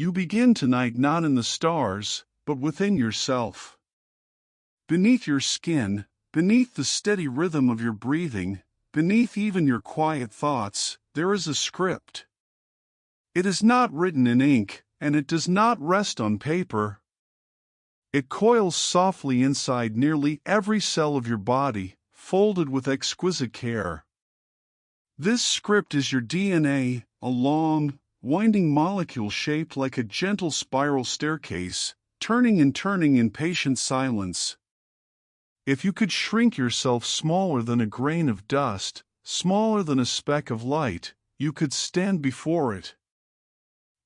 You begin tonight not in the stars, but within yourself. Beneath your skin, beneath the steady rhythm of your breathing, beneath even your quiet thoughts, there is a script. It is not written in ink, and it does not rest on paper. It coils softly inside nearly every cell of your body, folded with exquisite care. This script is your DNA, a long, winding molecule shaped like a gentle spiral staircase, turning and turning in patient silence. If you could shrink yourself smaller than a grain of dust, smaller than a speck of light, you could stand before it.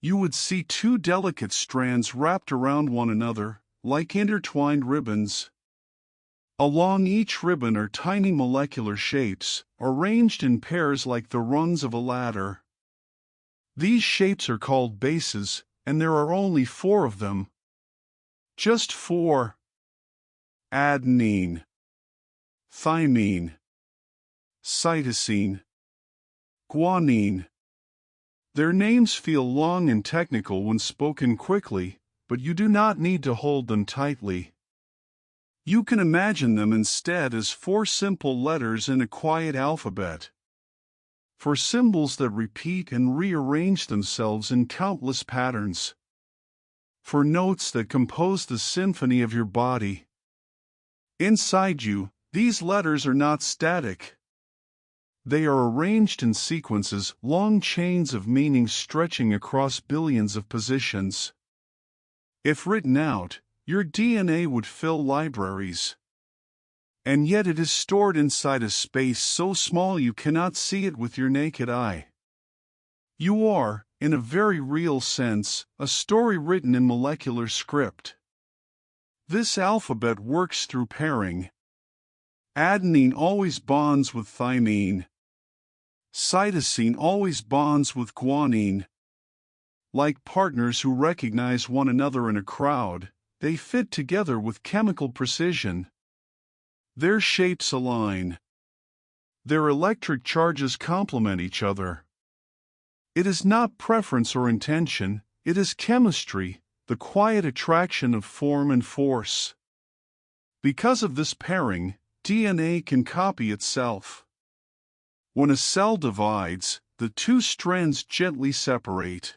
You would see two delicate strands wrapped around one another, like intertwined ribbons. Along each ribbon are tiny molecular shapes, arranged in pairs like the rungs of a ladder. These shapes are called bases, and there are only 4 of them. Just 4. Adenine, thymine, cytosine, guanine. Their names feel long and technical when spoken quickly, but you do not need to hold them tightly. You can imagine them instead as 4 simple letters in a quiet alphabet. 4 symbols that repeat and rearrange themselves in countless patterns. 4 notes that compose the symphony of your body. Inside you, these letters are not static. They are arranged in sequences, long chains of meaning stretching across billions of positions. If written out, your DNA would fill libraries. And yet it is stored inside a space so small you cannot see it with your naked eye. You are, in a very real sense, a story written in molecular script. This alphabet works through pairing. Adenine always bonds with thymine. Cytosine always bonds with guanine. Like partners who recognize one another in a crowd, they fit together with chemical precision. Their shapes align. Their electric charges complement each other. It is not preference or intention, it is chemistry, the quiet attraction of form and force. Because of this pairing, DNA can copy itself. When a cell divides, the 2 strands gently separate.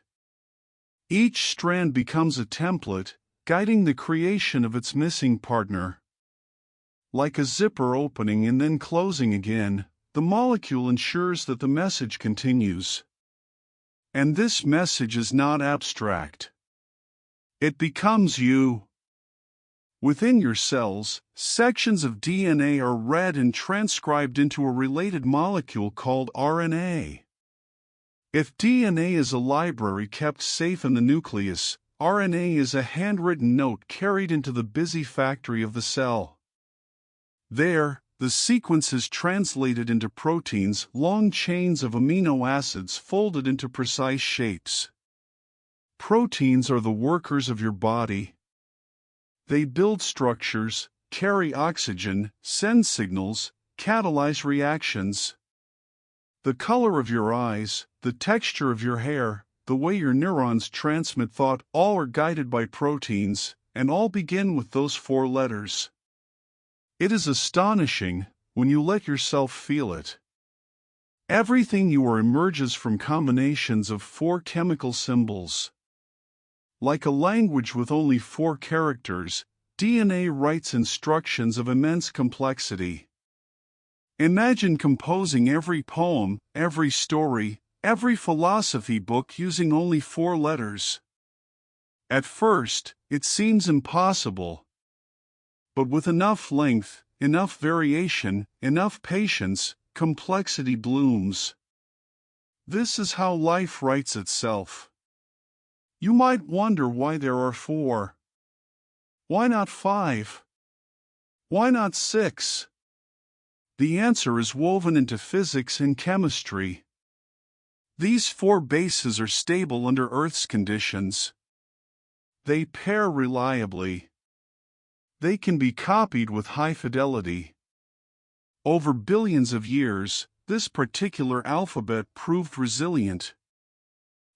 Each strand becomes a template, guiding the creation of its missing partner. Like a zipper opening and then closing again, the molecule ensures that the message continues. And this message is not abstract. It becomes you. Within your cells, sections of DNA are read and transcribed into a related molecule called RNA. If DNA is a library kept safe in the nucleus, RNA is a handwritten note carried into the busy factory of the cell. There, the sequence is translated into proteins, long chains of amino acids folded into precise shapes. Proteins are the workers of your body. They build structures, carry oxygen, send signals, catalyze reactions. The color of your eyes, the texture of your hair, the way your neurons transmit thought, all are guided by proteins, and all begin with those 4 letters. It is astonishing, when you let yourself feel it. Everything you are emerges from combinations of 4 chemical symbols. Like a language with only 4 characters, DNA writes instructions of immense complexity. Imagine composing every poem, every story, every philosophy book using only 4 letters. At first, it seems impossible. But with enough length, enough variation, enough patience, complexity blooms. This is how life writes itself. You might wonder why there are 4. Why not 5? Why not 6? The answer is woven into physics and chemistry. These 4 bases are stable under Earth's conditions. They pair reliably. They can be copied with high fidelity. Over billions of years, this particular alphabet proved resilient.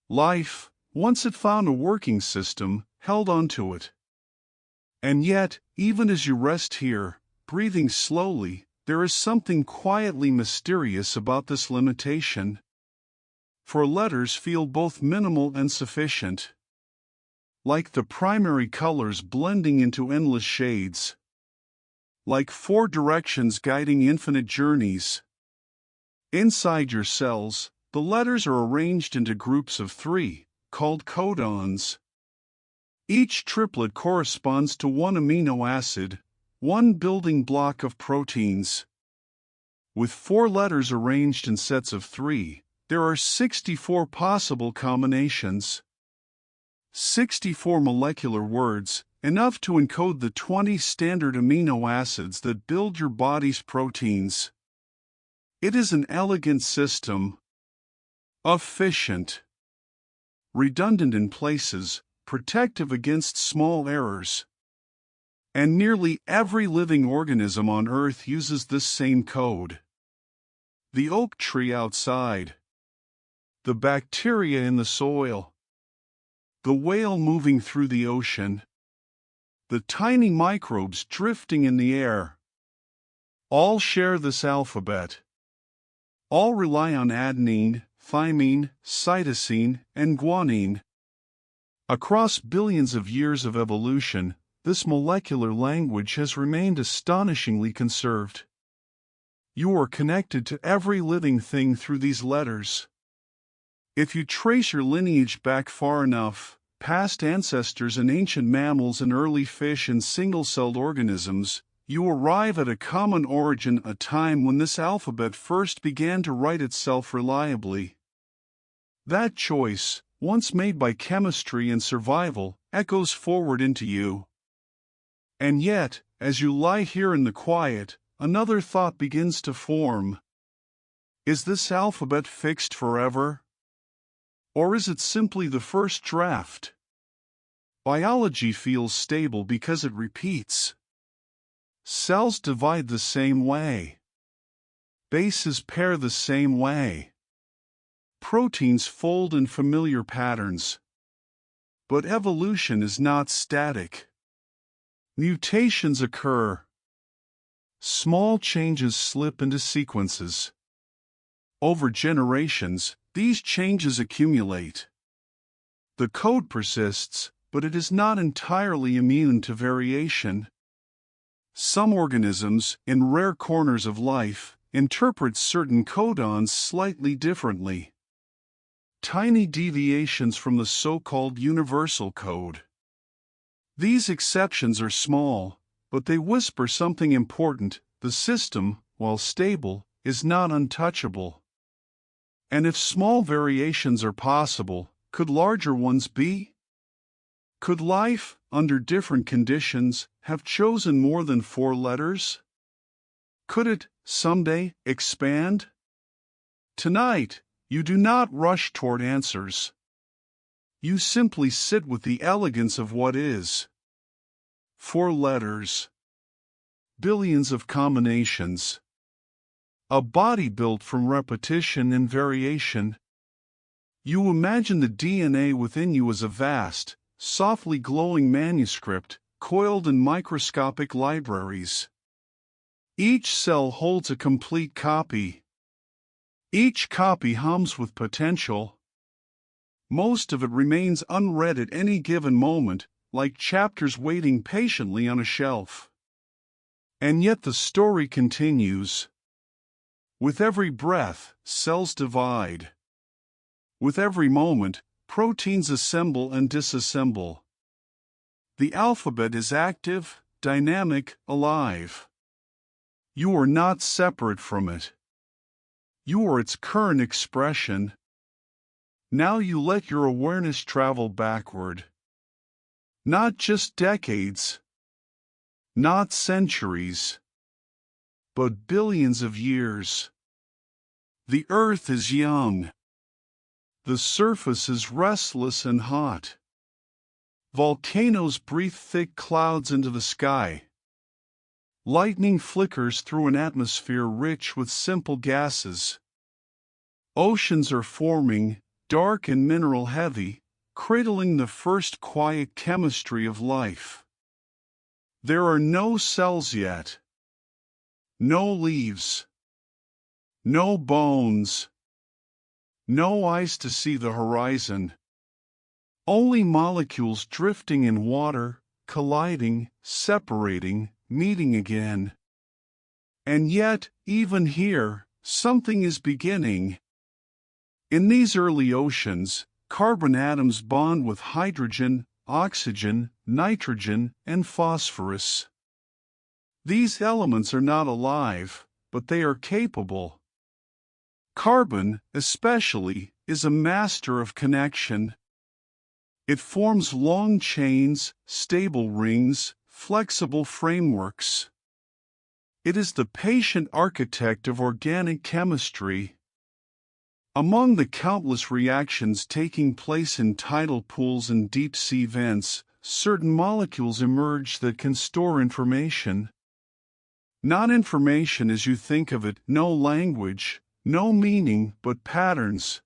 Life, once it found a working system, held onto it. And yet, even as you rest here, breathing slowly, there is something quietly mysterious about this limitation. For letters feel both minimal and sufficient. Like the primary colors blending into endless shades. Like four directions guiding infinite journeys. Inside your cells, the letters are arranged into groups of 3, called codons. Each triplet corresponds to one amino acid, one building block of proteins. With 4 letters arranged in sets of 3, there are 64 possible combinations. 64 molecular words, enough to encode the 20 standard amino acids that build your body's proteins. It is an elegant system. Efficient. Redundant in places, protective against small errors. And nearly every living organism on Earth uses this same code. The oak tree outside. The bacteria in the soil. The whale moving through the ocean. The tiny microbes drifting in the air. All share this alphabet. All rely on adenine, thymine, cytosine, and guanine. Across billions of years of evolution, this molecular language has remained astonishingly conserved. You are connected to every living thing through these letters. If you trace your lineage back far enough, past ancestors and ancient mammals and early fish and single-celled organisms, you arrive at a common origin, a time when this alphabet first began to write itself reliably. That choice, once made by chemistry and survival, echoes forward into you. And yet, as you lie here in the quiet, another thought begins to form. Is this alphabet fixed forever? Or is it simply the first draft? Biology feels stable because it repeats. Cells divide the same way. Bases pair the same way. Proteins fold in familiar patterns. But evolution is not static. Mutations occur. Small changes slip into sequences. Over generations, these changes accumulate. The code persists, but it is not entirely immune to variation. Some organisms, in rare corners of life, interpret certain codons slightly differently. Tiny deviations from the so-called universal code. These exceptions are small, but they whisper something important. The system, while stable, is not untouchable. And if small variations are possible, could larger ones be? Could life, under different conditions, have chosen more than 4 letters? Could it, someday, expand? Tonight, you do not rush toward answers. You simply sit with the elegance of what is. 4 letters. Billions of combinations. A body built from repetition and variation. You imagine the DNA within you as a vast, softly glowing manuscript, coiled in microscopic libraries. Each cell holds a complete copy. Each copy hums with potential. Most of it remains unread at any given moment, like chapters waiting patiently on a shelf. And yet the story continues. With every breath, cells divide. With every moment, proteins assemble and disassemble. The alphabet is active, dynamic, alive. You are not separate from it. You are its current expression. Now you let your awareness travel backward. Not just decades, not centuries, but billions of years. The earth is young. The surface is restless and hot. Volcanoes breathe thick clouds into the sky. Lightning flickers through an atmosphere rich with simple gases. Oceans are forming, dark and mineral heavy, cradling the first quiet chemistry of life. There are no cells yet, no leaves, no bones, no eyes to see the horizon, only molecules drifting in water, colliding, separating, meeting again. And yet, even here, something is beginning. In these early oceans, carbon atoms bond with hydrogen, oxygen, nitrogen, and phosphorus. These elements are not alive, but they are capable. Carbon, especially, is a master of connection. It forms long chains, stable rings, flexible frameworks. It is the patient architect of organic chemistry. Among the countless reactions taking place in tidal pools and deep-sea vents, certain molecules emerge that can store information. Not information as you think of it, no language, no meaning, but patterns.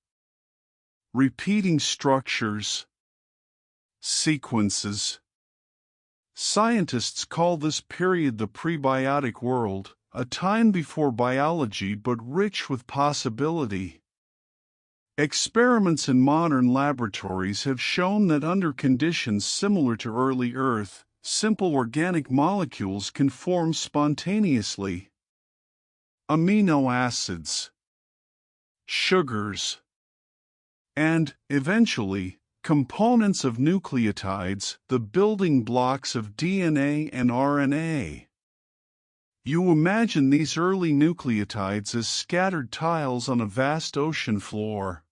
Repeating structures. Sequences. Scientists call this period the prebiotic world, a time before biology but rich with possibility. Experiments in modern laboratories have shown that under conditions similar to early Earth, simple organic molecules can form spontaneously. Amino acids, sugars, and, eventually, components of nucleotides, the building blocks of DNA and RNA. You imagine these early nucleotides as scattered tiles on a vast ocean floor.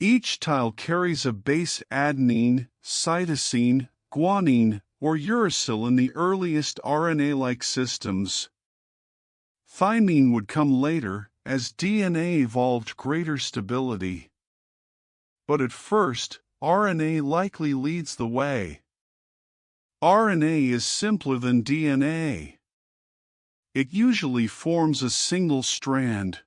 Each tile carries a base adenine, cytosine, guanine, or uracil in the earliest RNA-like systems. Thymine would come later, as DNA evolved greater stability. But at first, RNA likely leads the way. RNA is simpler than DNA. It usually forms a single strand.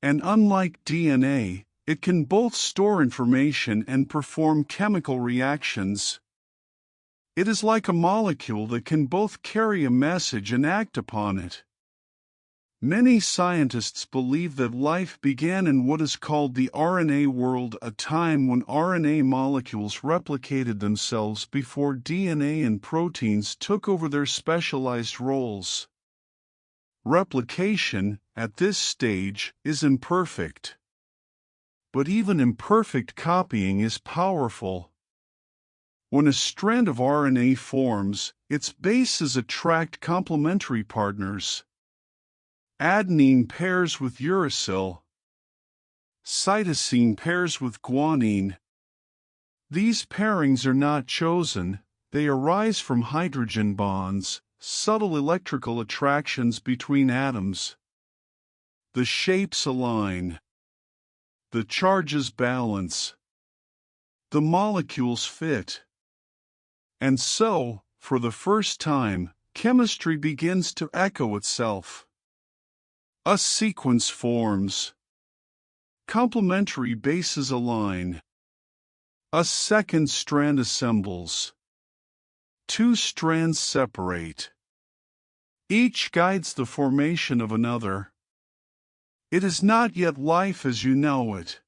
And unlike DNA, it can both store information and perform chemical reactions. It is like a molecule that can both carry a message and act upon it. Many scientists believe that life began in what is called the RNA world, a time when RNA molecules replicated themselves before DNA and proteins took over their specialized roles. Replication, at this stage, is imperfect. But even imperfect copying is powerful. When a strand of RNA forms, its bases attract complementary partners. Adenine pairs with uracil. Cytosine pairs with guanine. These pairings are not chosen, they arise from hydrogen bonds, subtle electrical attractions between atoms. The shapes align. The charges balance. The molecules fit. And so, for the first time, chemistry begins to echo itself. A sequence forms. Complementary bases align. A second strand assembles. Two strands separate. Each guides the formation of another. It is not yet life as you know it.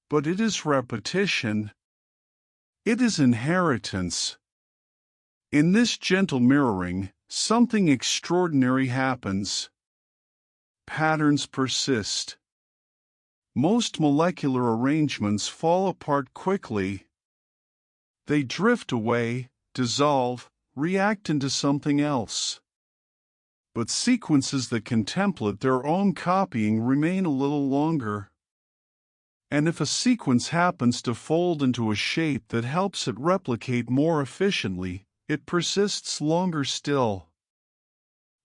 But it is repetition. It is inheritance. In this gentle mirroring, something extraordinary happens. Patterns persist. Most molecular arrangements fall apart quickly. They drift away, dissolve, react into something else. But sequences that contemplate their own copying remain a little longer. And if a sequence happens to fold into a shape that helps it replicate more efficiently, it persists longer still.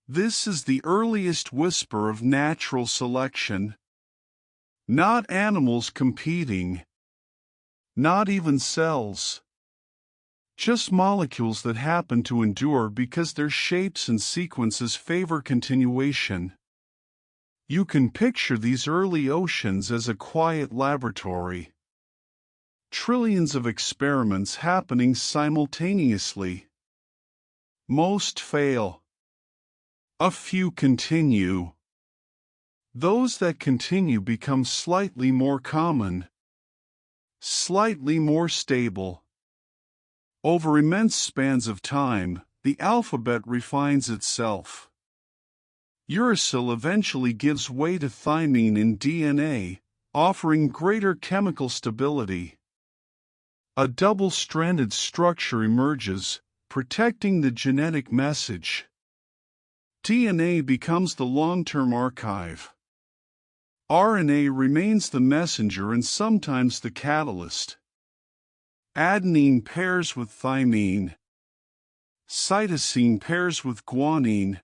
This is the earliest whisper of natural selection. Not animals competing. Not even cells. Just molecules that happen to endure because their shapes and sequences favor continuation. You can picture these early oceans as a quiet laboratory. trillions of experiments happening simultaneously. Most fail. A few continue. Those that continue become slightly more common, slightly more stable. Over immense spans of time, the alphabet refines itself. Uracil eventually gives way to thymine in DNA, offering greater chemical stability. A double-stranded structure emerges, protecting the genetic message. DNA becomes the long-term archive. RNA remains the messenger and sometimes the catalyst. Adenine pairs with thymine. Cytosine pairs with guanine.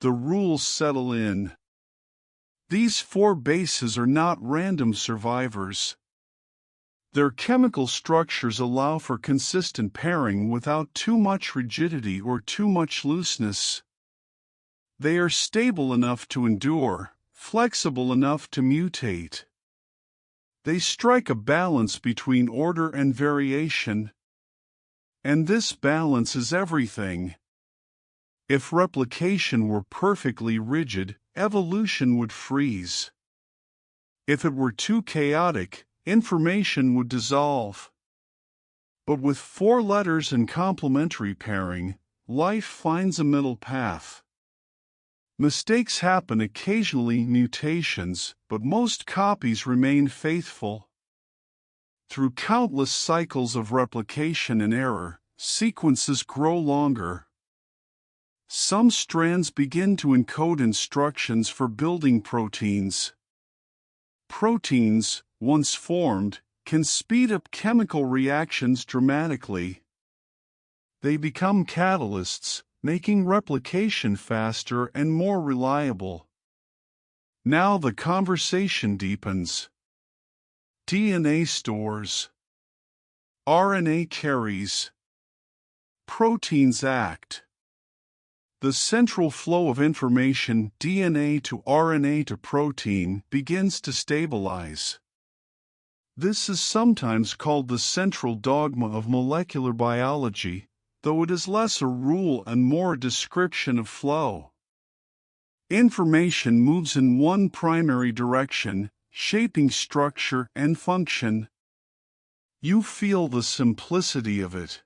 The rules settle in. These 4 bases are not random survivors. Their chemical structures allow for consistent pairing without too much rigidity or too much looseness. They are stable enough to endure, flexible enough to mutate. They strike a balance between order and variation. And this balance is everything. If replication were perfectly rigid, evolution would freeze. If it were too chaotic, information would dissolve. But with 4 letters and complementary pairing, life finds a middle path. Mistakes happen occasionally, mutations, but most copies remain faithful. Through countless cycles of replication and error, sequences grow longer. Some strands begin to encode instructions for building proteins. Proteins, once formed, can speed up chemical reactions dramatically. They become catalysts, making replication faster and more reliable. Now the conversation deepens. DNA stores. RNA carries. Proteins act. The central flow of information, DNA to RNA to protein, begins to stabilize. This is sometimes called the central dogma of molecular biology, though it is less a rule and more a description of flow. Information moves in one primary direction, shaping structure and function. You feel the simplicity of it.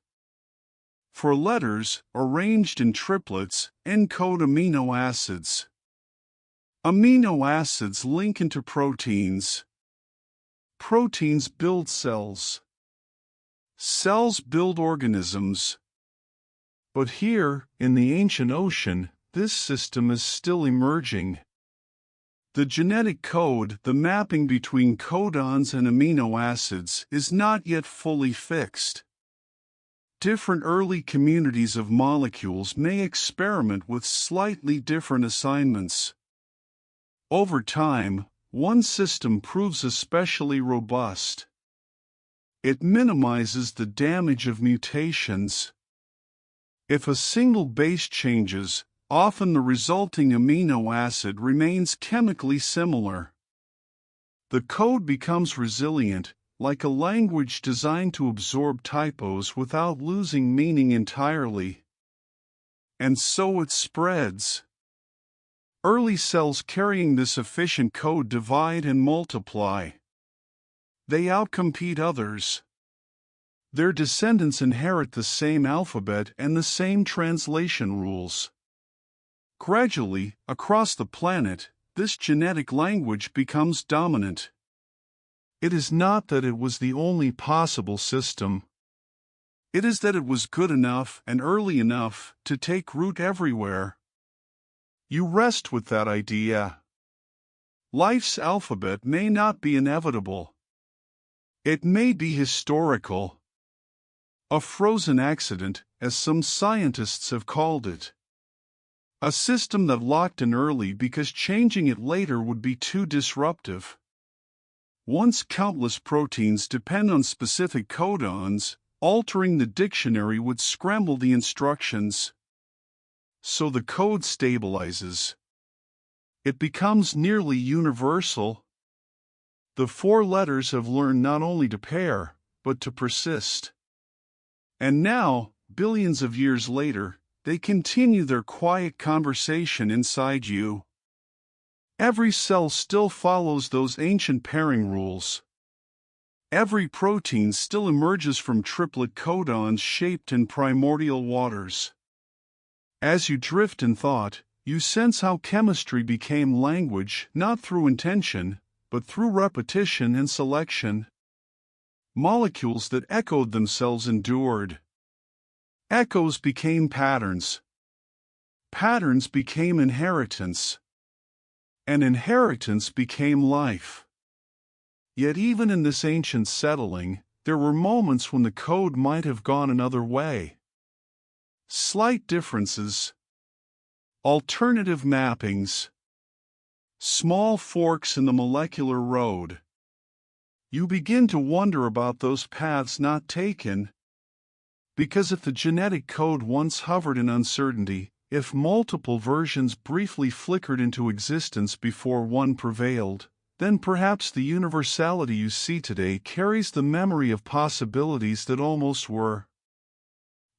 For letters, arranged in triplets, encode amino acids. Amino acids link into proteins. Proteins build cells. Cells build organisms. But here, in the ancient ocean, this system is still emerging. The genetic code, the mapping between codons and amino acids, is not yet fully fixed. Different early communities of molecules may experiment with slightly different assignments. Over time, one system proves especially robust. It minimizes the damage of mutations. If a single base changes, often the resulting amino acid remains chemically similar. The code becomes resilient, like a language designed to absorb typos without losing meaning entirely. And so it spreads. Early cells carrying this efficient code divide and multiply. They outcompete others. Their descendants inherit the same alphabet and the same translation rules. Gradually, across the planet, this genetic language becomes dominant. It is not that it was the only possible system. It is that it was good enough and early enough to take root everywhere. You rest with that idea. Life's alphabet may not be inevitable. It may be historical. A frozen accident, as some scientists have called it. A system that locked in early because changing it later would be too disruptive. Once countless proteins depend on specific codons, altering the dictionary would scramble the instructions. So the code stabilizes. It becomes nearly universal. The four letters have learned not only to pair, but to persist. And now, billions of years later, they continue their quiet conversation inside you. Every cell still follows those ancient pairing rules. Every protein still emerges from triplet codons shaped in primordial waters. As you drift in thought, you sense how chemistry became language not through intention, but through repetition and selection. Molecules that echoed themselves endured. Echoes became patterns. Patterns became inheritance. And inheritance became life. Yet even in this ancient settling, there were moments when the code might have gone another way. Slight differences. Alternative mappings. Small forks in the molecular road. You begin to wonder about those paths not taken. Because if the genetic code once hovered in uncertainty, if multiple versions briefly flickered into existence before one prevailed, then perhaps the universality you see today carries the memory of possibilities that almost were.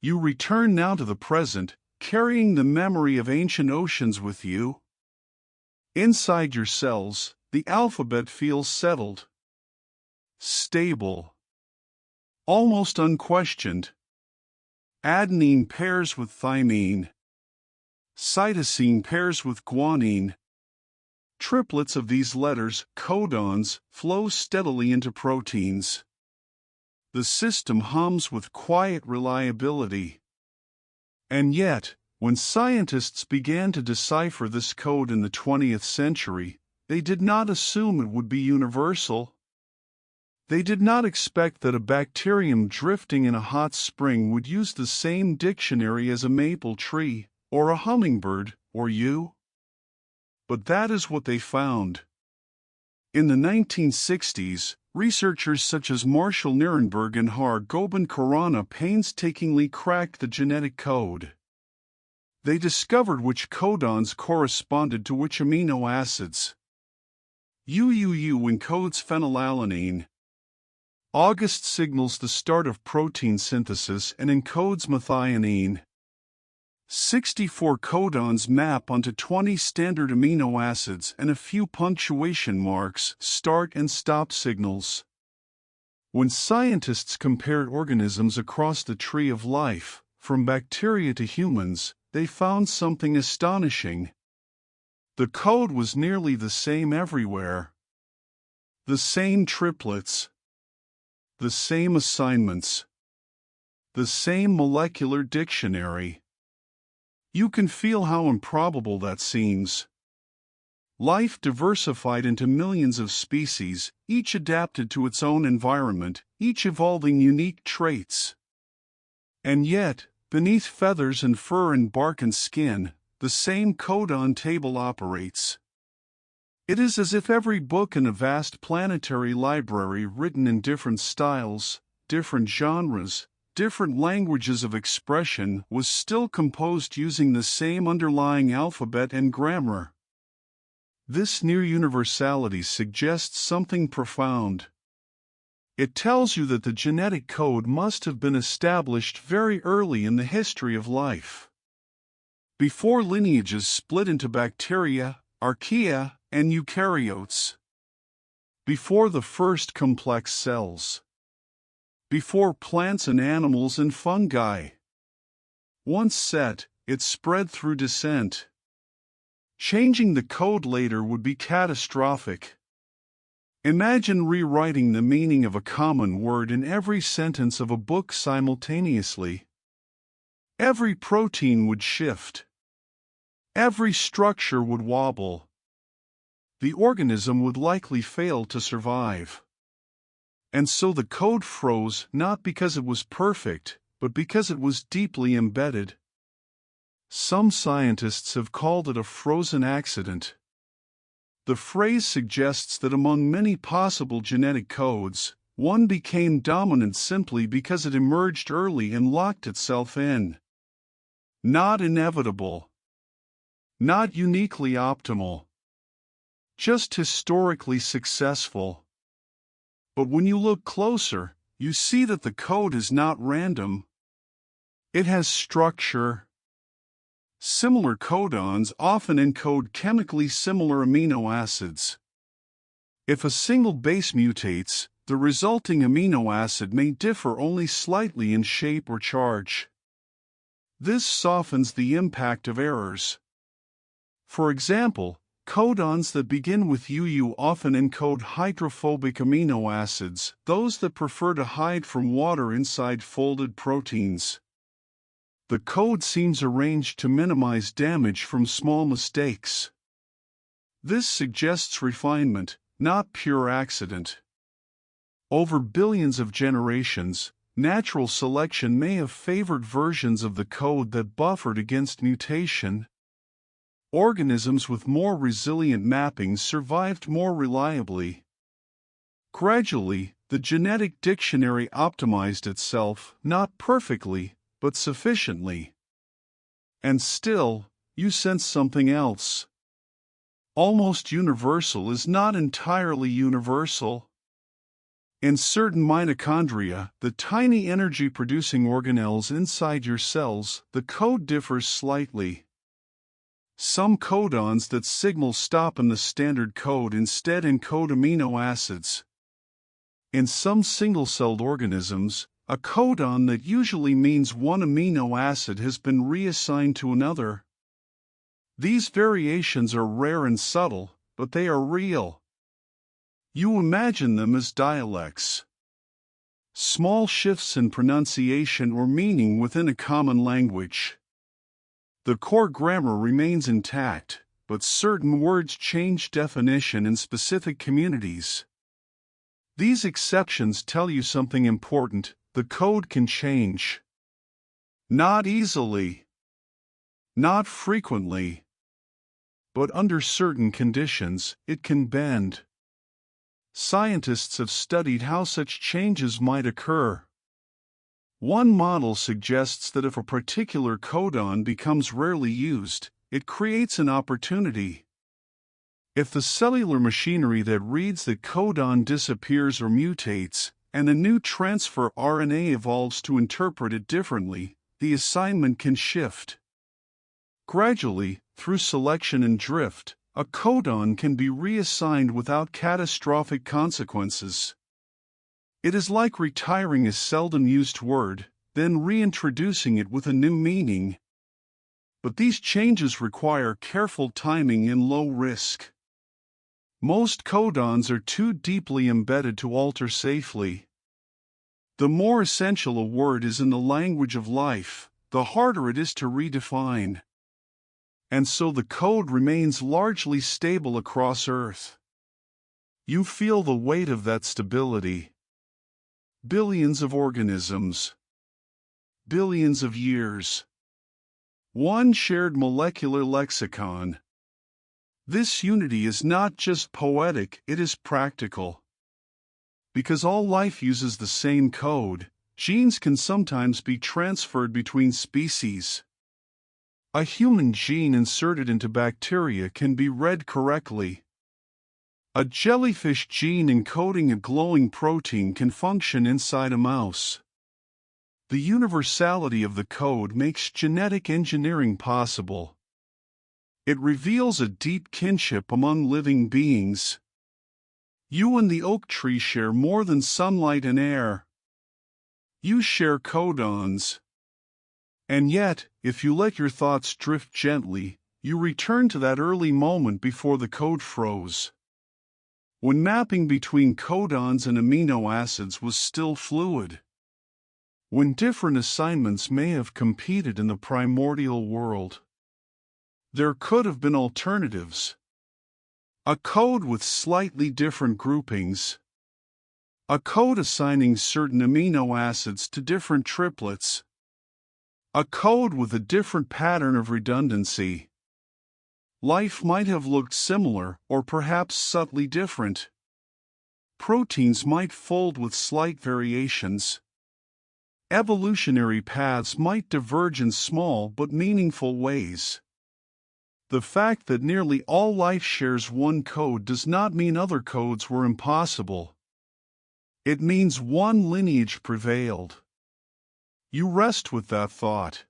You return now to the present, carrying the memory of ancient oceans with you. Inside your cells, the alphabet feels settled. Stable. Almost unquestioned. Adenine pairs with thymine. Cytosine pairs with guanine. Triplets of these letters, codons, flow steadily into proteins. The system hums with quiet reliability. And yet, when scientists began to decipher this code in the 20th century, they did not assume it would be universal. They did not expect that a bacterium drifting in a hot spring would use the same dictionary as a maple tree, or a hummingbird, or you. But that is what they found. In the 1960s, researchers such as Marshall Nirenberg and Har Gobind Khurana painstakingly cracked the genetic code. They discovered which codons corresponded to which amino acids. UUU encodes phenylalanine. August signals the start of protein synthesis and encodes methionine. 64 codons map onto 20 standard amino acids and a few punctuation marks, start and stop signals. When scientists compared organisms across the tree of life, from bacteria to humans, they found something astonishing. The code was nearly the same everywhere. The same triplets. The same assignments. The same molecular dictionary. You can feel how improbable that seems. Life diversified into millions of species, each adapted to its own environment, each evolving unique traits. And yet, beneath feathers and fur and bark and skin, the same codon table operates. It is as if every book in a vast planetary library written in different styles, different genres, different languages of expression was still composed using the same underlying alphabet and grammar. This near universality suggests something profound. It tells you that the genetic code must have been established very early in the history of life. Before lineages split into bacteria, archaea, and eukaryotes. Before the first complex cells. Before plants and animals and fungi. Once set, it spread through descent. Changing the code later would be catastrophic. Imagine rewriting the meaning of a common word in every sentence of a book simultaneously. Every protein would shift. Every structure would wobble. The organism would likely fail to survive. And so the code froze not because it was perfect, but because it was deeply embedded. Some scientists have called it a frozen accident. The phrase suggests that among many possible genetic codes, one became dominant simply because it emerged early and locked itself in. Not inevitable. Not uniquely optimal. Just historically successful. But when you look closer, you see that the code is not random. It has structure. Similar codons often encode chemically similar amino acids. If a single base mutates, the resulting amino acid may differ only slightly in shape or charge. This softens the impact of errors. For example, codons that begin with UU often encode hydrophobic amino acids, those that prefer to hide from water inside folded proteins. The code seems arranged to minimize damage from small mistakes. This suggests refinement, not pure accident. Over billions of generations, natural selection may have favored versions of the code that buffered against mutation. Organisms with more resilient mappings survived more reliably. Gradually, the genetic dictionary optimized itself, not perfectly, but sufficiently. And still, you sense something else. Almost universal is not entirely universal. In certain mitochondria, the tiny energy-producing organelles inside your cells, the code differs slightly. Some codons that signal stop in the standard code instead encode amino acids. In some single-celled organisms, a codon that usually means one amino acid has been reassigned to another. These variations are rare and subtle, but they are real. You imagine them as dialects. Small shifts in pronunciation or meaning within a common language. The core grammar remains intact, but certain words change definition in specific communities. These exceptions tell you something important: the code can change. Not easily. Not frequently. But under certain conditions, it can bend. Scientists have studied how such changes might occur. One model suggests that if a particular codon becomes rarely used, it creates an opportunity. If the cellular machinery that reads the codon disappears or mutates, and a new transfer RNA evolves to interpret it differently, the assignment can shift. Gradually, through selection and drift, a codon can be reassigned without catastrophic consequences. It is like retiring a seldom used word, then reintroducing it with a new meaning. But these changes require careful timing and low risk. Most codons are too deeply embedded to alter safely. The more essential a word is in the language of life, the harder it is to redefine. And so the code remains largely stable across Earth. You feel the weight of that stability. Billions of organisms. Billions of years. One shared molecular lexicon. This unity is not just poetic, it is practical. Because all life uses the same code, genes can sometimes be transferred between species. A human gene inserted into bacteria can be read correctly. A jellyfish gene encoding a glowing protein can function inside a mouse. The universality of the code makes genetic engineering possible. It reveals a deep kinship among living beings. You and the oak tree share more than sunlight and air. You share codons. And yet, if you let your thoughts drift gently, you return to that early moment before the code froze. When mapping between codons and amino acids was still fluid. When different assignments may have competed in the primordial world. There could have been alternatives. A code with slightly different groupings. A code assigning certain amino acids to different triplets. A code with a different pattern of redundancy. Life might have looked similar or perhaps subtly different. Proteins might fold with slight variations. Evolutionary paths might diverge in small but meaningful ways. The fact that nearly all life shares one code does not mean other codes were impossible. It means one lineage prevailed. You rest with that thought.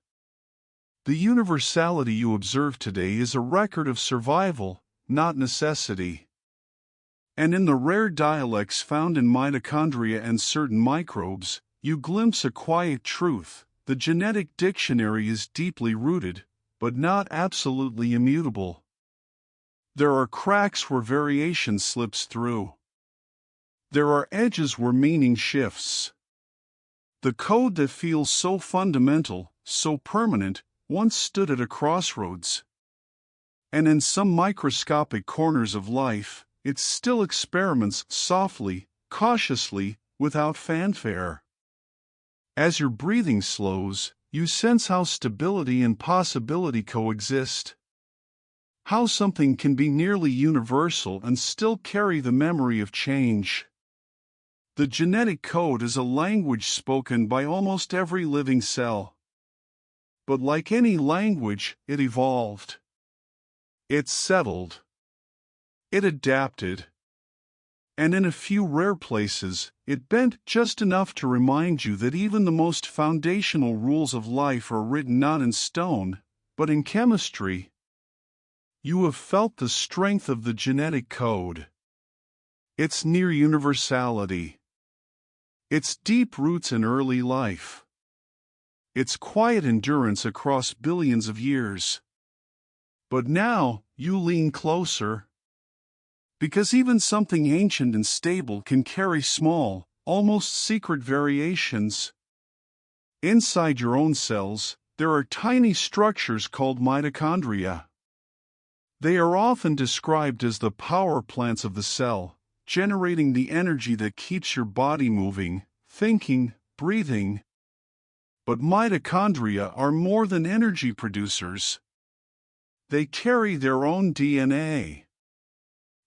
The universality you observe today is a record of survival, not necessity. And in the rare dialects found in mitochondria and certain microbes, you glimpse a quiet truth: the genetic dictionary is deeply rooted, but not absolutely immutable. There are cracks where variation slips through. There are edges where meaning shifts. The code that feels so fundamental, so permanent, once stood at a crossroads. And in some microscopic corners of life, it still experiments softly, cautiously, without fanfare. As your breathing slows, you sense how stability and possibility coexist. How something can be nearly universal and still carry the memory of change. The genetic code is a language spoken by almost every living cell. But like any language, it evolved. It settled. It adapted. And in a few rare places, it bent just enough to remind you that even the most foundational rules of life are written not in stone, but in chemistry. You have felt the strength of the genetic code. Its near universality. Its deep roots in early life. Its quiet endurance across billions of years. But now, you lean closer. Because even something ancient and stable can carry small, almost secret variations. Inside your own cells, there are tiny structures called mitochondria. They are often described as the power plants of the cell, generating the energy that keeps your body moving, thinking, breathing. But mitochondria are more than energy producers. They carry their own DNA.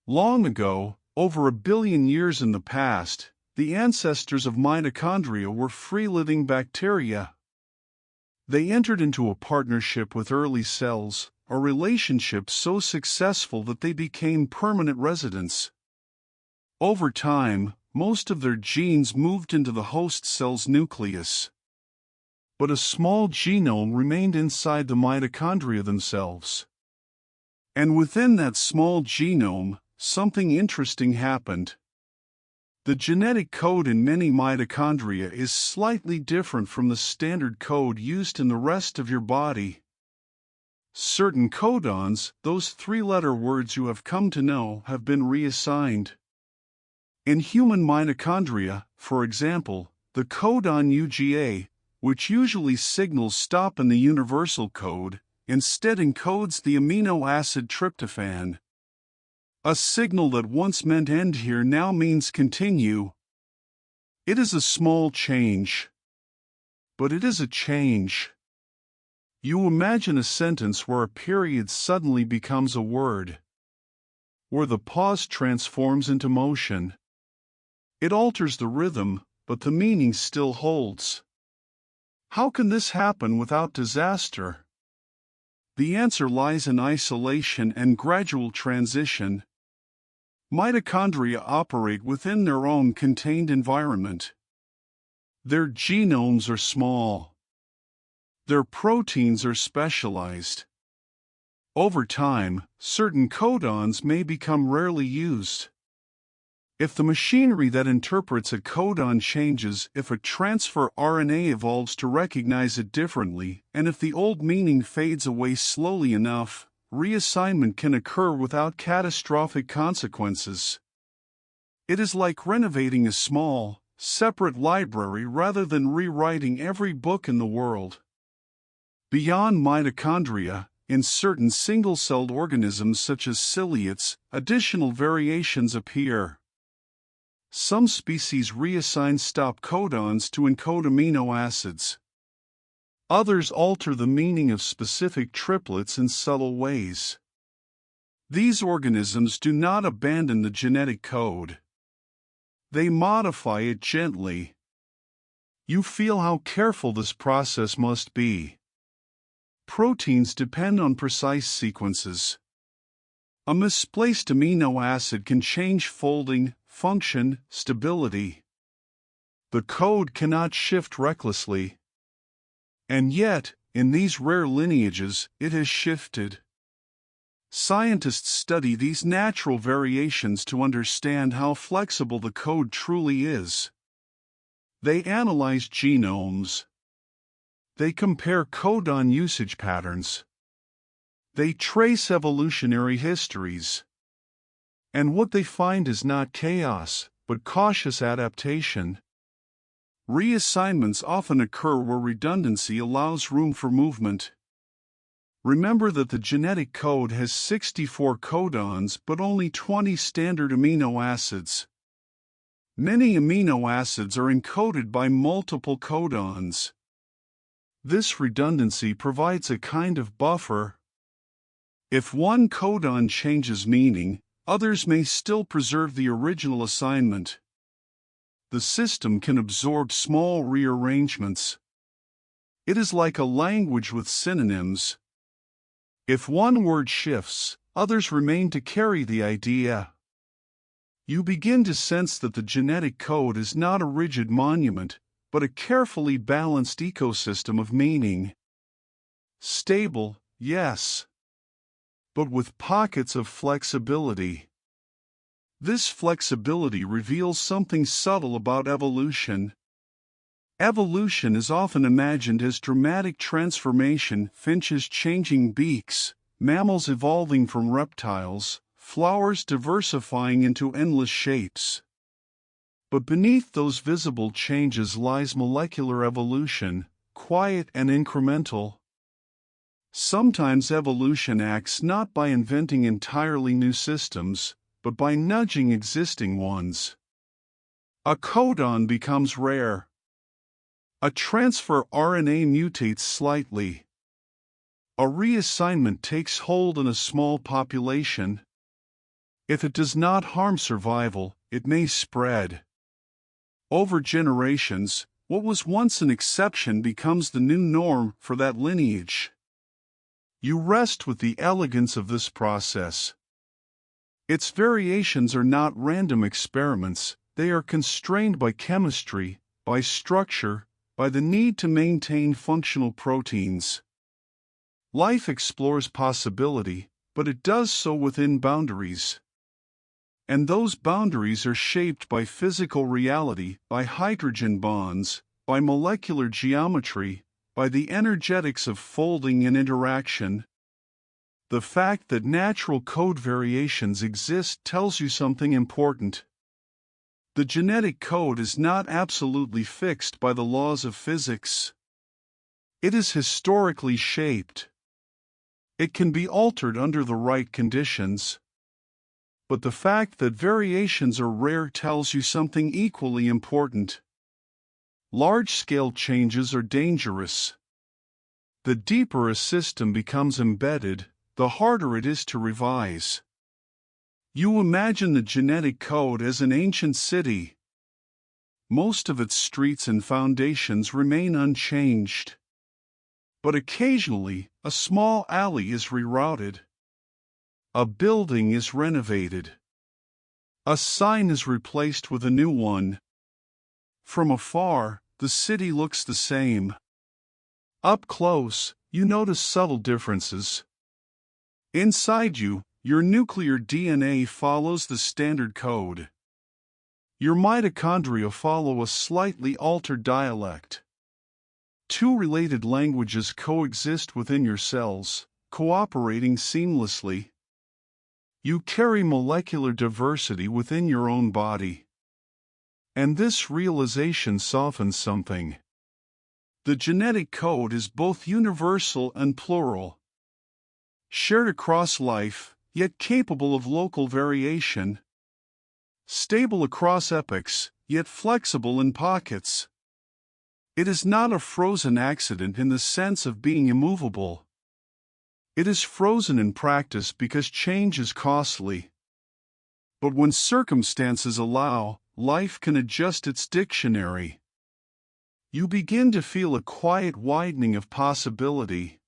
Long ago, over 1 billion years in the past, the ancestors of mitochondria were free-living bacteria. They entered into a partnership with early cells, a relationship so successful that they became permanent residents. Over time, most of their genes moved into the host cell's nucleus. But a small genome remained inside the mitochondria themselves. And within that small genome, something interesting happened. The genetic code in many mitochondria is slightly different from the standard code used in the rest of your body. Certain codons, those 3-letter words you have come to know, have been reassigned. In human mitochondria, for example, the codon UGA, which usually signals stop in the universal code, instead encodes the amino acid tryptophan. A signal that once meant end here now means continue. It is a small change. But it is a change. You imagine a sentence where a period suddenly becomes a word. Where the pause transforms into motion. It alters the rhythm, but the meaning still holds. How can this happen without disaster? The answer lies in isolation and gradual transition. Mitochondria operate within their own contained environment. Their genomes are small. Their proteins are specialized. Over time, certain codons may become rarely used. If the machinery that interprets a codon changes, if a transfer RNA evolves to recognize it differently, and if the old meaning fades away slowly enough, reassignment can occur without catastrophic consequences. It is like renovating a small, separate library rather than rewriting every book in the world. Beyond mitochondria, in certain single-celled organisms such as ciliates, additional variations appear. Some species reassign stop codons to encode amino acids. Others alter the meaning of specific triplets in subtle ways. These organisms do not abandon the genetic code. They modify it gently. You feel how careful this process must be. Proteins depend on precise sequences. A misplaced amino acid can change folding, function, stability. The code cannot shift recklessly. And yet, in these rare lineages, it has shifted. Scientists study these natural variations to understand how flexible the code truly is. They analyze genomes. They compare codon usage patterns. They trace evolutionary histories. And what they find is not chaos, but cautious adaptation. Reassignments often occur where redundancy allows room for movement. Remember that the genetic code has 64 codons but only 20 standard amino acids. Many amino acids are encoded by multiple codons. This redundancy provides a kind of buffer. If one codon changes meaning, others may still preserve the original assignment. The system can absorb small rearrangements. It is like a language with synonyms. If one word shifts, others remain to carry the idea. You begin to sense that the genetic code is not a rigid monument, but a carefully balanced ecosystem of meaning. Stable, yes, but with pockets of flexibility. This flexibility reveals something subtle about evolution. Evolution is often imagined as dramatic transformation, finches changing beaks, mammals evolving from reptiles, flowers diversifying into endless shapes. But beneath those visible changes lies molecular evolution, quiet and incremental. Sometimes evolution acts not by inventing entirely new systems, but by nudging existing ones. A codon becomes rare. A transfer RNA mutates slightly. A reassignment takes hold in a small population. If it does not harm survival, it may spread. Over generations, what was once an exception becomes the new norm for that lineage. You rest with the elegance of this process. Its variations are not random experiments, they are constrained by chemistry, by structure, by the need to maintain functional proteins. Life explores possibility, but it does so within boundaries. And those boundaries are shaped by physical reality, by hydrogen bonds, by molecular geometry, by the energetics of folding and interaction. The fact that natural code variations exist tells you something important. The genetic code is not absolutely fixed by the laws of physics. It is historically shaped. It can be altered under the right conditions. But the fact that variations are rare tells you something equally important. Large-scale changes are dangerous. The deeper a system becomes embedded, the harder it is to revise. You imagine the genetic code as an ancient city. Most of its streets and foundations remain unchanged. But occasionally, a small alley is rerouted. A building is renovated. A sign is replaced with a new one. From afar, the city looks the same. Up close, you notice subtle differences. Inside you, your nuclear DNA follows the standard code. Your mitochondria follow a slightly altered dialect. Two related languages coexist within your cells, cooperating seamlessly. You carry molecular diversity within your own body. And this realization softens something. The genetic code is both universal and plural. Shared across life, yet capable of local variation. Stable across epochs, yet flexible in pockets. It is not a frozen accident in the sense of being immovable. It is frozen in practice because change is costly. But when circumstances allow, life can adjust its dictionary. You begin to feel a quiet widening of possibility.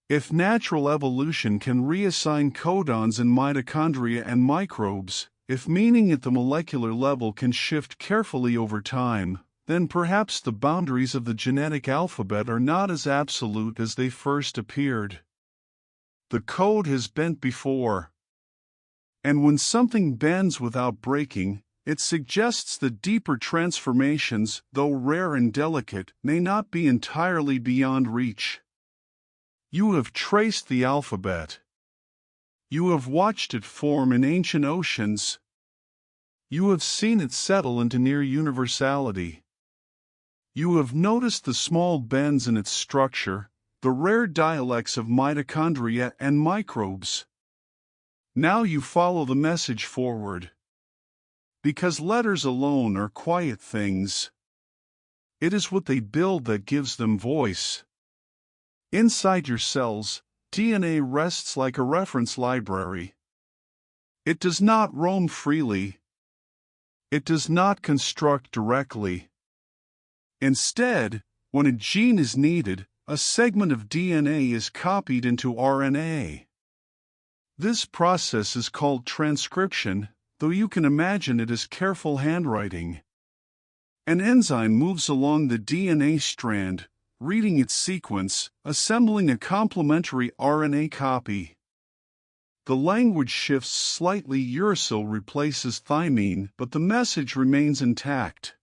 If natural evolution can reassign codons in mitochondria and microbes, If meaning at the molecular level can shift carefully over time, then perhaps the boundaries of the genetic alphabet are not as absolute as they first appeared. The code has bent before. And when something bends without breaking, it suggests that deeper transformations, though rare and delicate, may not be entirely beyond reach. You have traced the alphabet. You have watched it form in ancient oceans. You have seen it settle into near universality. You have noticed the small bends in its structure, the rare dialects of mitochondria and microbes. Now you follow the message forward. Because letters alone are quiet things. It is what they build that gives them voice. Inside your cells, DNA rests like a reference library. It does not roam freely. It does not construct directly. Instead, when a gene is needed, a segment of DNA is copied into RNA. This process is called transcription, though you can imagine it as careful handwriting. An enzyme moves along the DNA strand, reading its sequence, assembling a complementary RNA copy. The language shifts slightly, uracil replaces thymine, but the message remains intact.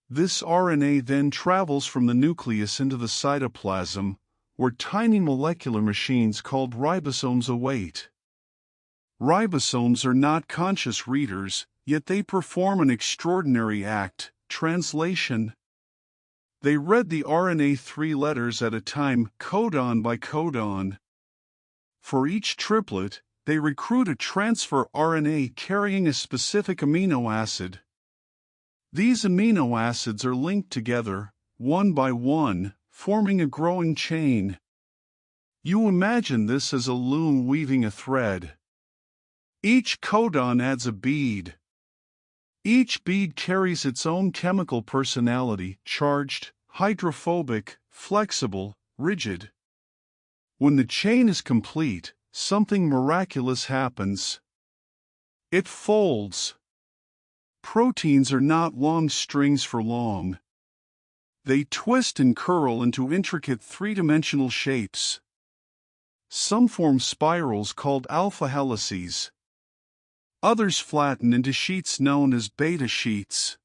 This RNA then travels from the nucleus into the cytoplasm, where tiny molecular machines called ribosomes await. Ribosomes are not conscious readers, yet they perform an extraordinary act, translation. They read the RNA 3 letters at a time, codon by codon. For each triplet, they recruit a transfer RNA carrying a specific amino acid. These amino acids are linked together, one by one, forming a growing chain. You imagine this as a loom weaving a thread. Each codon adds a bead. Each bead carries its own chemical personality, charged, hydrophobic, flexible, rigid. When the chain is complete, something miraculous happens. It folds. Proteins are not long strings for long. They twist and curl into intricate three-dimensional shapes. Some form spirals called alpha helices. Others flatten into sheets known as beta sheets.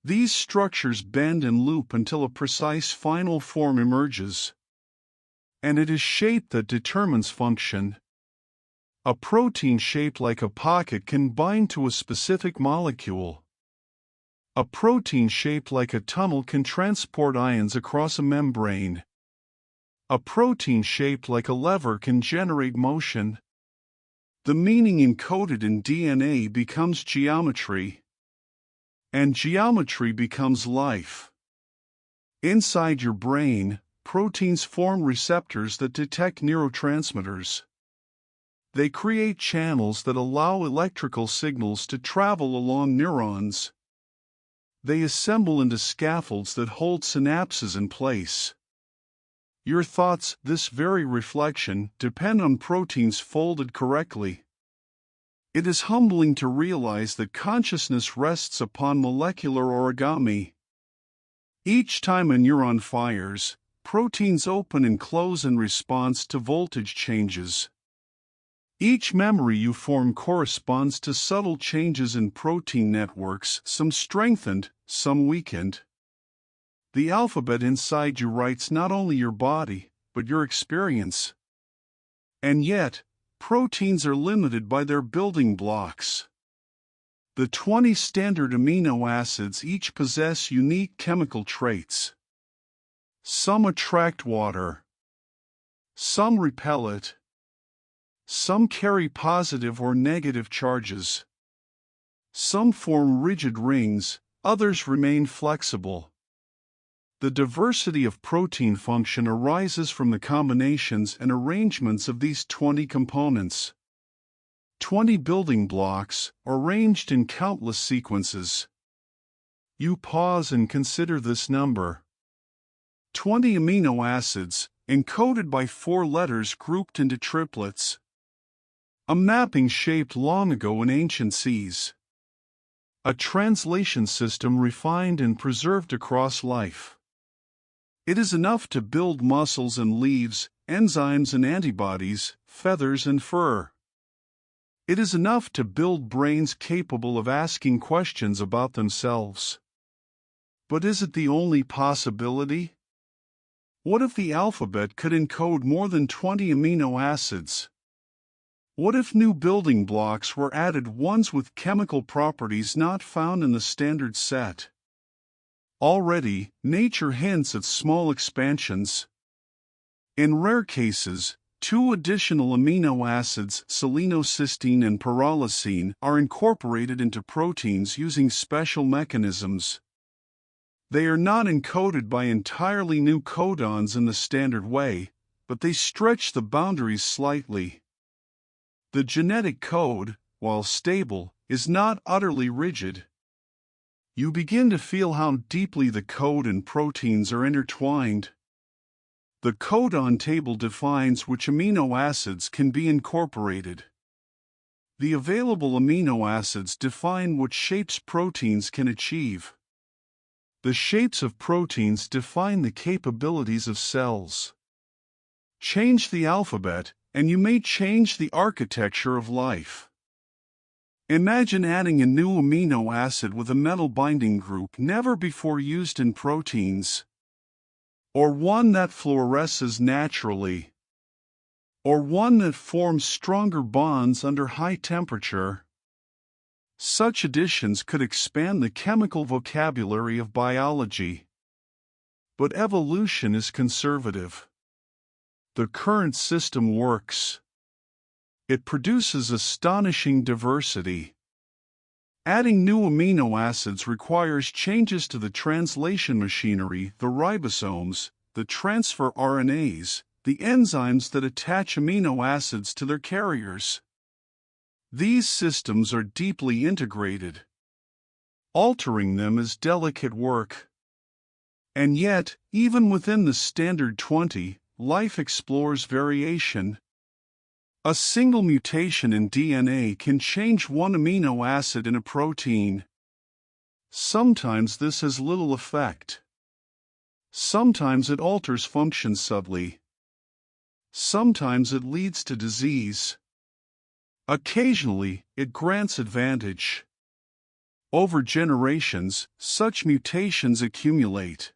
These structures bend and loop until a precise final form emerges. And it is shape that determines function. A protein shaped like a pocket can bind to a specific molecule. A protein shaped like a tunnel can transport ions across a membrane. A protein shaped like a lever can generate motion. The meaning encoded in DNA becomes geometry. And geometry becomes life. Inside your brain, proteins form receptors that detect neurotransmitters. They create channels that allow electrical signals to travel along neurons. They assemble into scaffolds that hold synapses in place. Your thoughts, this very reflection, depend on proteins folded correctly. It is humbling to realize that consciousness rests upon molecular origami. Each time a neuron fires, proteins open and close in response to voltage changes. Each memory you form corresponds to subtle changes in protein networks, some strengthened, some weakened. The alphabet inside you writes not only your body, but your experience. And yet, proteins are limited by their building blocks. The 20 standard amino acids each possess unique chemical traits. Some attract water. Some repel it. Some carry positive or negative charges. Some form rigid rings, others remain flexible. The diversity of protein function arises from the combinations and arrangements of these 20 components. 20 building blocks, arranged in countless sequences. You pause and consider this number. 20 amino acids, encoded by 4 letters grouped into triplets. A mapping shaped long ago in ancient seas. A translation system refined and preserved across life. It is enough to build muscles and leaves, enzymes and antibodies, feathers and fur. It is enough to build brains capable of asking questions about themselves. But is it the only possibility? What if the alphabet could encode more than 20 amino acids? What if new building blocks were added, ones with chemical properties not found in the standard set? Already, nature hints at small expansions. In rare cases, 2 additional amino acids, selenocysteine and pyrrolysine, are incorporated into proteins using special mechanisms. They are not encoded by entirely new codons in the standard way, but they stretch the boundaries slightly. The genetic code, while stable, is not utterly rigid. You begin to feel how deeply the code and proteins are intertwined. The codon table defines which amino acids can be incorporated. The available amino acids define what shapes proteins can achieve. The shapes of proteins define the capabilities of cells. Change the alphabet, and you may change the architecture of life. Imagine adding a new amino acid with a metal binding group never before used in proteins. Or one that fluoresces naturally. Or one that forms stronger bonds under high temperature. Such additions could expand the chemical vocabulary of biology. But evolution is conservative. The current system works. It produces astonishing diversity. Adding new amino acids requires changes to the translation machinery, the ribosomes, the transfer RNAs, the enzymes that attach amino acids to their carriers. These systems are deeply integrated. Altering them is delicate work. And yet, even within the standard 20, life explores variation. A single mutation in DNA can change one amino acid in a protein. Sometimes this has little effect. Sometimes it alters function subtly. Sometimes it leads to disease. Occasionally, it grants advantage. Over generations, such mutations accumulate.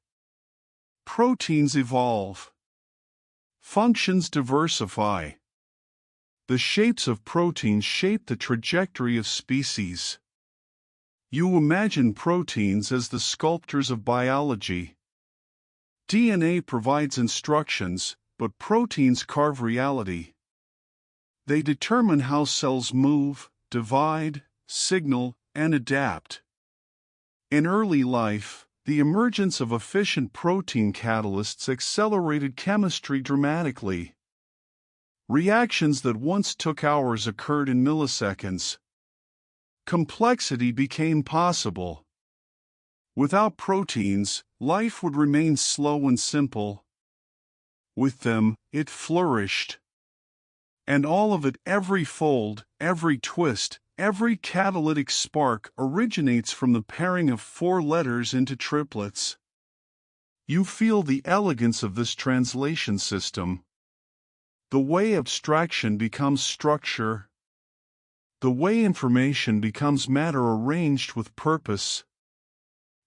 Proteins evolve. Functions diversify. The shapes of proteins shape the trajectory of species. You imagine proteins as the sculptors of biology. DNA provides instructions, but proteins carve reality. They determine how cells move, divide, signal, and adapt. In early life, the emergence of efficient protein catalysts accelerated chemistry dramatically. Reactions that once took hours occurred in milliseconds. Complexity became possible. Without proteins, life would remain slow and simple. With them, it flourished. And all of it, every fold, every twist, every catalytic spark originates from the pairing of 4 letters into triplets. You feel the elegance of this translation system. The way abstraction becomes structure. The way information becomes matter arranged with purpose.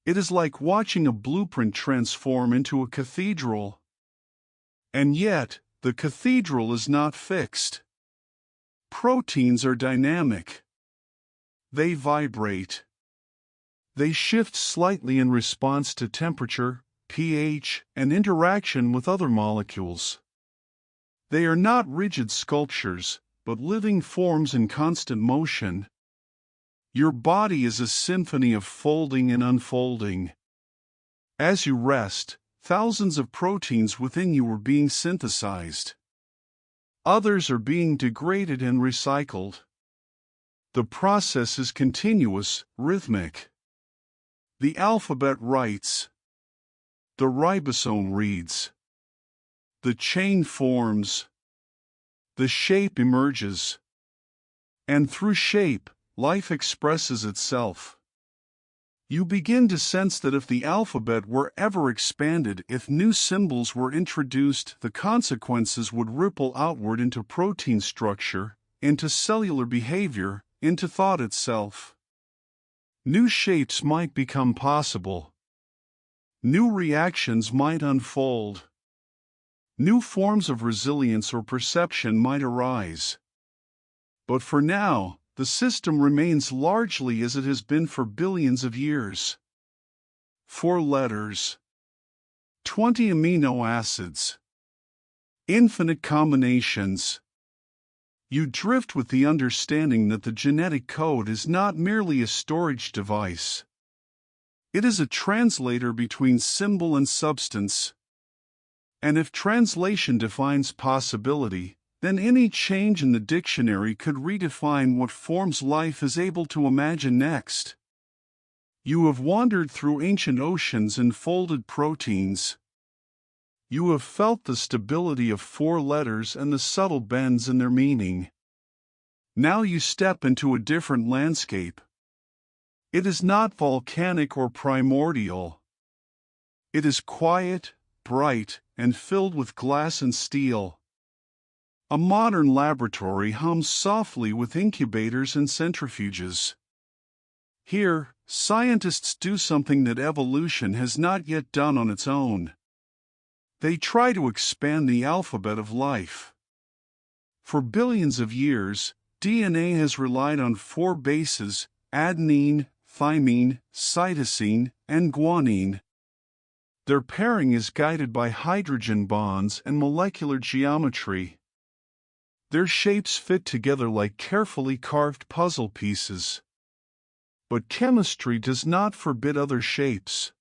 It is like watching a blueprint transform into a cathedral. And yet, the cathedral is not fixed. Proteins are dynamic. They vibrate. They shift slightly in response to temperature, pH, and interaction with other molecules. They are not rigid sculptures, but living forms in constant motion. Your body is a symphony of folding and unfolding. As you rest, thousands of proteins within you are being synthesized. Others are being degraded and recycled. The process is continuous, rhythmic. The alphabet writes. The ribosome reads. The chain forms. The shape emerges. And through shape, life expresses itself. You begin to sense that if the alphabet were ever expanded, if new symbols were introduced, the consequences would ripple outward into protein structure, into cellular behavior, into thought itself. New shapes might become possible. New reactions might unfold. New forms of resilience or perception might arise. But for now, the system remains largely as it has been for billions of years. 4 letters. 20 amino acids. Infinite combinations. You drift with the understanding that the genetic code is not merely a storage device. It is a translator between symbol and substance. And if translation defines possibility, then any change in the dictionary could redefine what forms life is able to imagine next. You have wandered through ancient oceans and folded proteins. You have felt the stability of 4 letters and the subtle bends in their meaning. Now you step into a different landscape. It is not volcanic or primordial. It is quiet, bright, and filled with glass and steel. A modern laboratory hums softly with incubators and centrifuges. Here, scientists do something that evolution has not yet done on its own. They try to expand the alphabet of life. For billions of years, DNA has relied on 4 bases: adenine, thymine, cytosine, and guanine. Their pairing is guided by hydrogen bonds and molecular geometry. Their shapes fit together like carefully carved puzzle pieces. But chemistry does not forbid other shapes.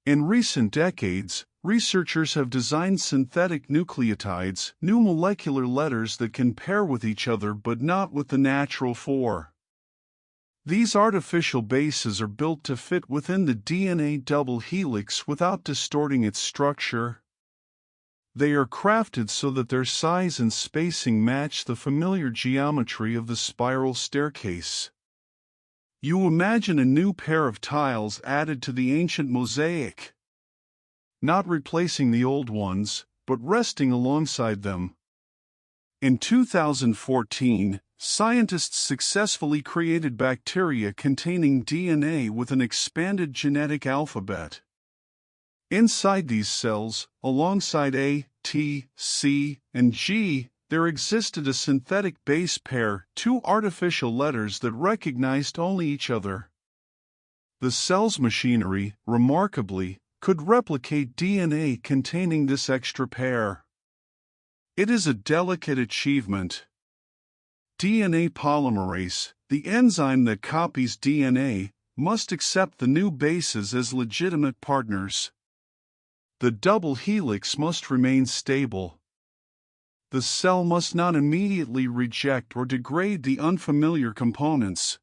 In recent decades, researchers have designed synthetic nucleotides, new molecular letters that can pair with each other but not with the natural 4. These artificial bases are built to fit within the DNA double helix without distorting its structure. They are crafted so that their size and spacing match the familiar geometry of the spiral staircase. You imagine a new pair of tiles added to the ancient mosaic, not replacing the old ones, but resting alongside them. In 2014, scientists successfully created bacteria containing DNA with an expanded genetic alphabet. Inside these cells, alongside A, T, C, and G, there existed a synthetic base pair, 2 artificial letters that recognized only each other. The cell's machinery, remarkably, could replicate DNA containing this extra pair. It is a delicate achievement. DNA polymerase, the enzyme that copies DNA, must accept the new bases as legitimate partners. The double helix must remain stable. The cell must not immediately reject or degrade the unfamiliar components.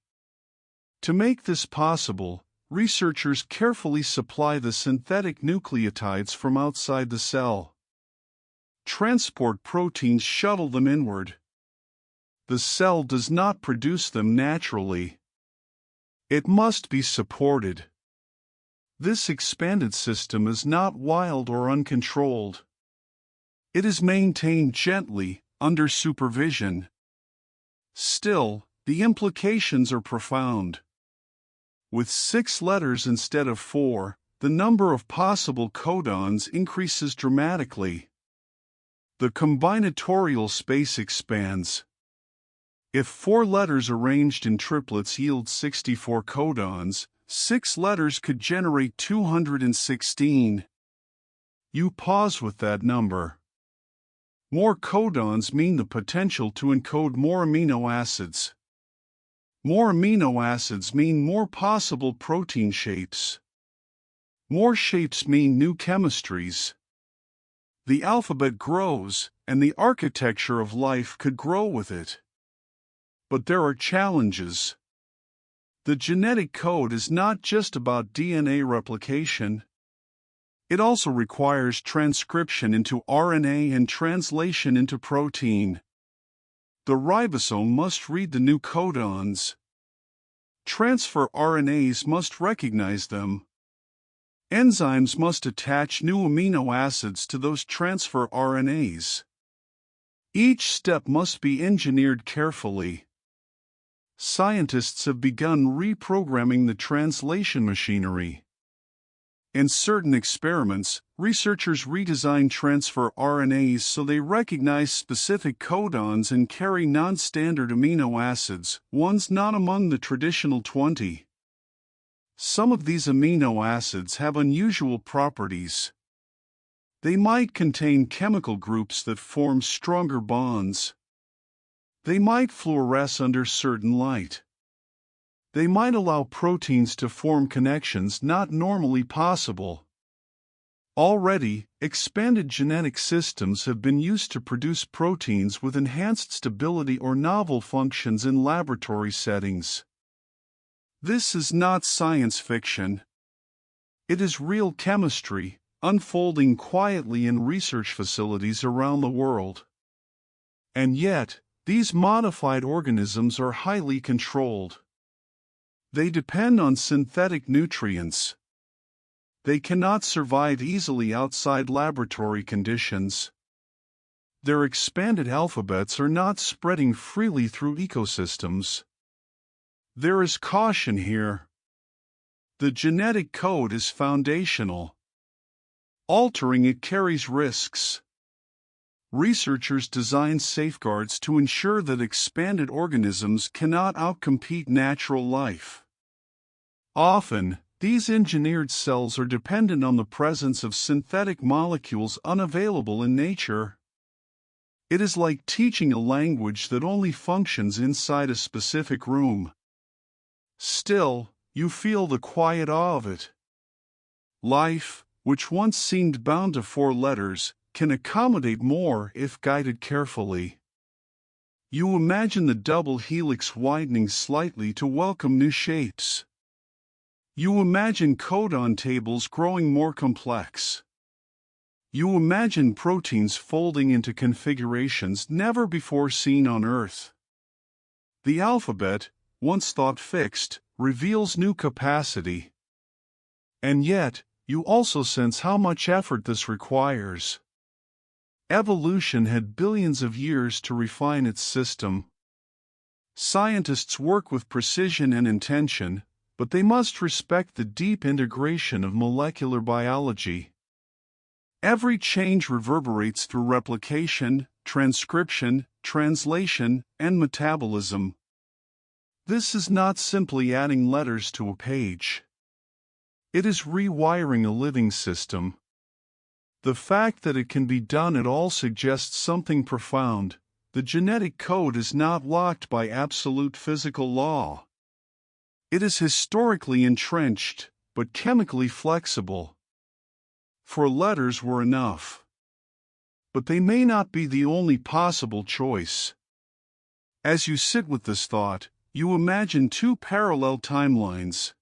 To make this possible, researchers carefully supply the synthetic nucleotides from outside the cell. Transport proteins shuttle them inward. The cell does not produce them naturally. It must be supported. This expanded system is not wild or uncontrolled. It is maintained gently, under supervision. Still, the implications are profound. With 6 letters instead of 4, the number of possible codons increases dramatically. The combinatorial space expands. If 4 letters arranged in triplets yield 64 codons, 6 letters could generate 216. You pause with that number. More codons mean the potential to encode more amino acids. More amino acids mean more possible protein shapes. More shapes mean new chemistries. The alphabet grows, and the architecture of life could grow with it. But there are challenges. The genetic code is not just about DNA replication. It also requires transcription into RNA and translation into protein. The ribosome must read the new codons. Transfer RNAs must recognize them. Enzymes must attach new amino acids to those transfer RNAs. Each step must be engineered carefully. Scientists have begun reprogramming the translation machinery. In certain experiments, researchers redesign transfer RNAs so they recognize specific codons and carry non-standard amino acids, ones not among the traditional 20. Some of these amino acids have unusual properties. They might contain chemical groups that form stronger bonds. They might fluoresce under certain light. They might allow proteins to form connections not normally possible. Already, expanded genetic systems have been used to produce proteins with enhanced stability or novel functions in laboratory settings. This is not science fiction. It is real chemistry, unfolding quietly in research facilities around the world. And yet, these modified organisms are highly controlled. They depend on synthetic nutrients. They cannot survive easily outside laboratory conditions. Their expanded alphabets are not spreading freely through ecosystems. There is caution here. The genetic code is foundational. Altering it carries risks. Researchers design safeguards to ensure that expanded organisms cannot outcompete natural life. Often, these engineered cells are dependent on the presence of synthetic molecules unavailable in nature. It is like teaching a language that only functions inside a specific room. Still, you feel the quiet awe of it. Life, which once seemed bound to 4 letters, can accommodate more if guided carefully. You imagine the double helix widening slightly to welcome new shapes. You imagine codon tables growing more complex. You imagine proteins folding into configurations never before seen on Earth. The alphabet, once thought fixed, reveals new capacity. And yet, you also sense how much effort this requires. Evolution had billions of years to refine its system. Scientists work with precision and intention, but they must respect the deep integration of molecular biology. Every change reverberates through replication, transcription, translation, and metabolism. This is not simply adding letters to a page. It is rewiring a living system. The fact that it can be done at all suggests something profound. The genetic code is not locked by absolute physical law. It is historically entrenched, but chemically flexible. For letters were enough. But they may not be the only possible choice. As you sit with this thought, you imagine 2 parallel timelines.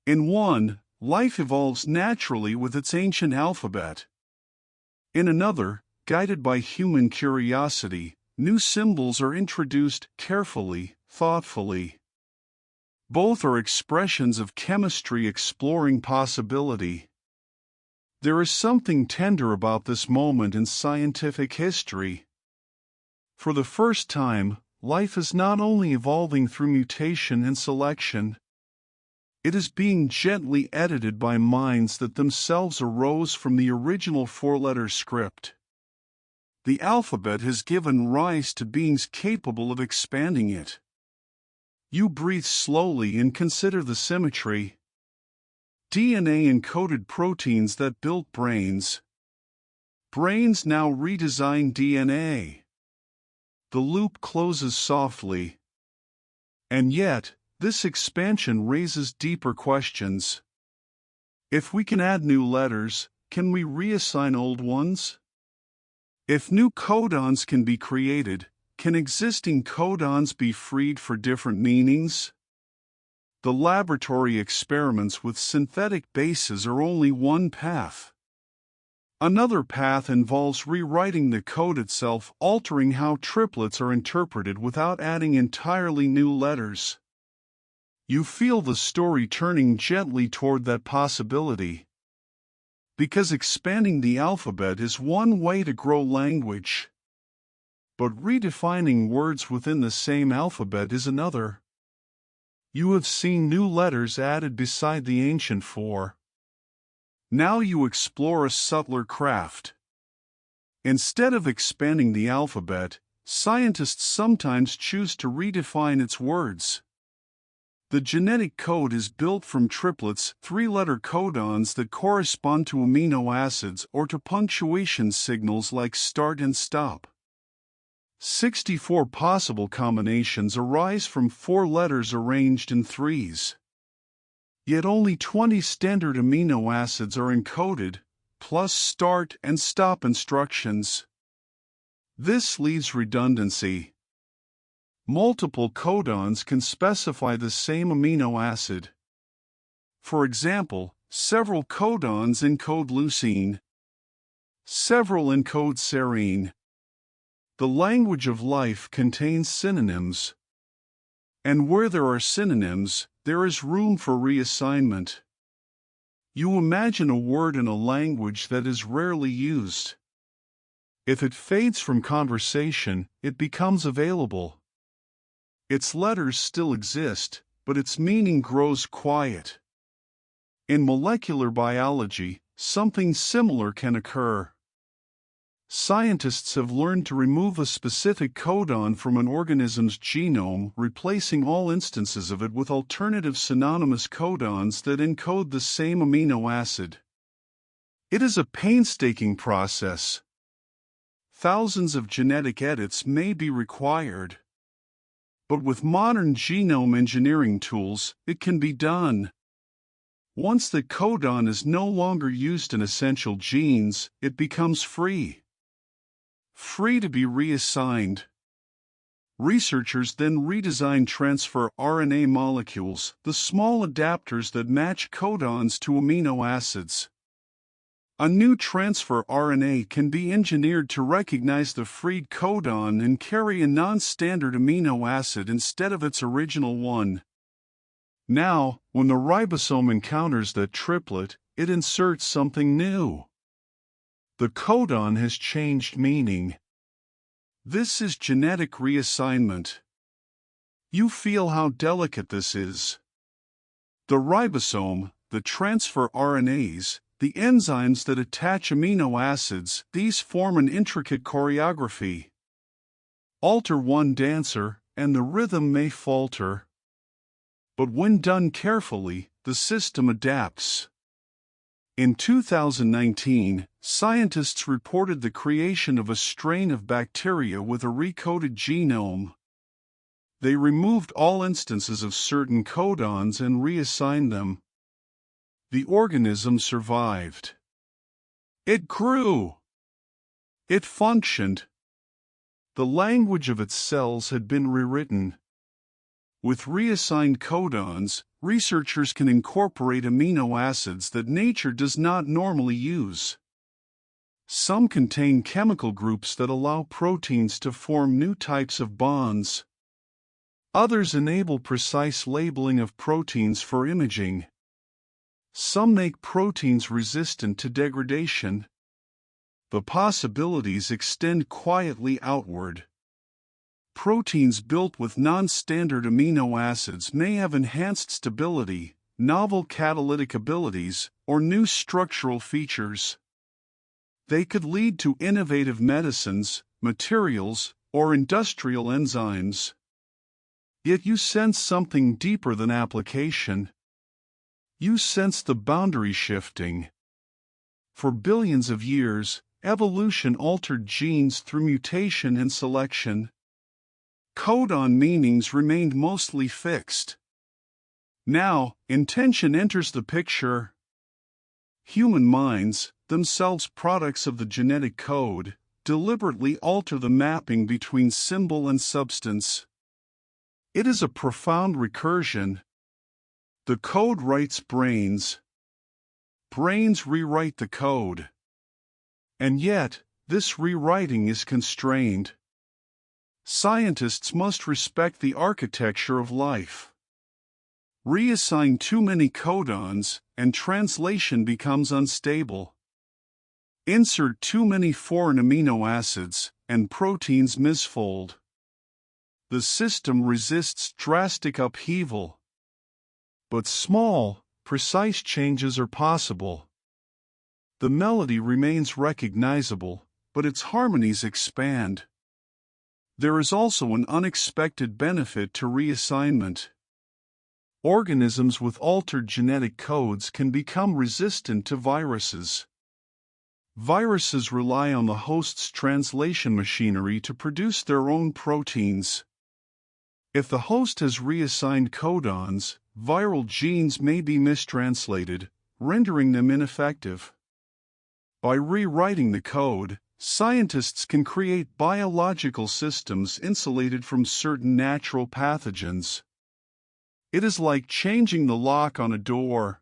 In one, life evolves naturally with its ancient alphabet. In another, guided by human curiosity, new symbols are introduced carefully, thoughtfully. Both are expressions of chemistry exploring possibility. There is something tender about this moment in scientific history. For the first time, life is not only evolving through mutation and selection. It is being gently edited by minds that themselves arose from the original 4-letter script. The alphabet has given rise to beings capable of expanding it. You breathe slowly and consider the symmetry. DNA encoded proteins that built brains. Brains now redesign DNA. The loop closes softly. And yet, this expansion raises deeper questions. If we can add new letters, can we reassign old ones? If new codons can be created, can existing codons be freed for different meanings? The laboratory experiments with synthetic bases are only one path. Another path involves rewriting the code itself, altering how triplets are interpreted without adding entirely new letters. You feel the story turning gently toward that possibility. Because expanding the alphabet is one way to grow language. But redefining words within the same alphabet is another. You have seen new letters added beside the ancient four. Now you explore a subtler craft. Instead of expanding the alphabet, scientists sometimes choose to redefine its words. The genetic code is built from triplets, three-letter codons that correspond to amino acids or to punctuation signals like start and stop. 64 possible combinations arise from 4 letters arranged in threes. Yet only 20 standard amino acids are encoded, plus start and stop instructions. This leaves redundancy. Multiple codons can specify the same amino acid. For example, several codons encode leucine. Several encode serine. The language of life contains synonyms. And where there are synonyms, there is room for reassignment. You imagine a word in a language that is rarely used. If it fades from conversation, it becomes available. Its letters still exist, but its meaning grows quiet. In molecular biology, something similar can occur. Scientists have learned to remove a specific codon from an organism's genome, replacing all instances of it with alternative synonymous codons that encode the same amino acid. It is a painstaking process. Thousands of genetic edits may be required. But with modern genome engineering tools, it can be done. Once the codon is no longer used in essential genes, it becomes free. Free to be reassigned. Researchers then redesign transfer RNA molecules, the small adapters that match codons to amino acids. A new transfer RNA can be engineered to recognize the freed codon and carry a non-standard amino acid instead of its original one. Now, when the ribosome encounters that triplet, it inserts something new. The codon has changed meaning. This is genetic reassignment. You feel how delicate this is. The ribosome, the transfer RNAs, the enzymes that attach amino acids, these form an intricate choreography. Alter one dancer, and the rhythm may falter. But when done carefully, the system adapts. In 2019, scientists reported the creation of a strain of bacteria with a recoded genome. They removed all instances of certain codons and reassigned them. The organism survived. It grew. It functioned. The language of its cells had been rewritten. With reassigned codons, researchers can incorporate amino acids that nature does not normally use. Some contain chemical groups that allow proteins to form new types of bonds. Others enable precise labeling of proteins for imaging. Some make proteins resistant to degradation. The possibilities extend quietly outward. Proteins built with non-standard amino acids may have enhanced stability, novel catalytic abilities, or new structural features. They could lead to innovative medicines, materials, or industrial enzymes. Yet you sense something deeper than application. You sense the boundary shifting. For billions of years, evolution altered genes through mutation and selection. Codon meanings remained mostly fixed. Now, intention enters the picture. Human minds, themselves products of the genetic code, deliberately alter the mapping between symbol and substance. It is a profound recursion. The code writes brains. Brains rewrite the code. And yet, this rewriting is constrained. Scientists must respect the architecture of life. Reassign too many codons, and translation becomes unstable. Insert too many foreign amino acids, and proteins misfold. The system resists drastic upheaval. But small, precise changes are possible. The melody remains recognizable, but its harmonies expand. There is also an unexpected benefit to reassignment. Organisms with altered genetic codes can become resistant to viruses. Viruses rely on the host's translation machinery to produce their own proteins. If the host has reassigned codons, viral genes may be mistranslated, rendering them ineffective. By rewriting the code, scientists can create biological systems insulated from certain natural pathogens. It is like changing the lock on a door.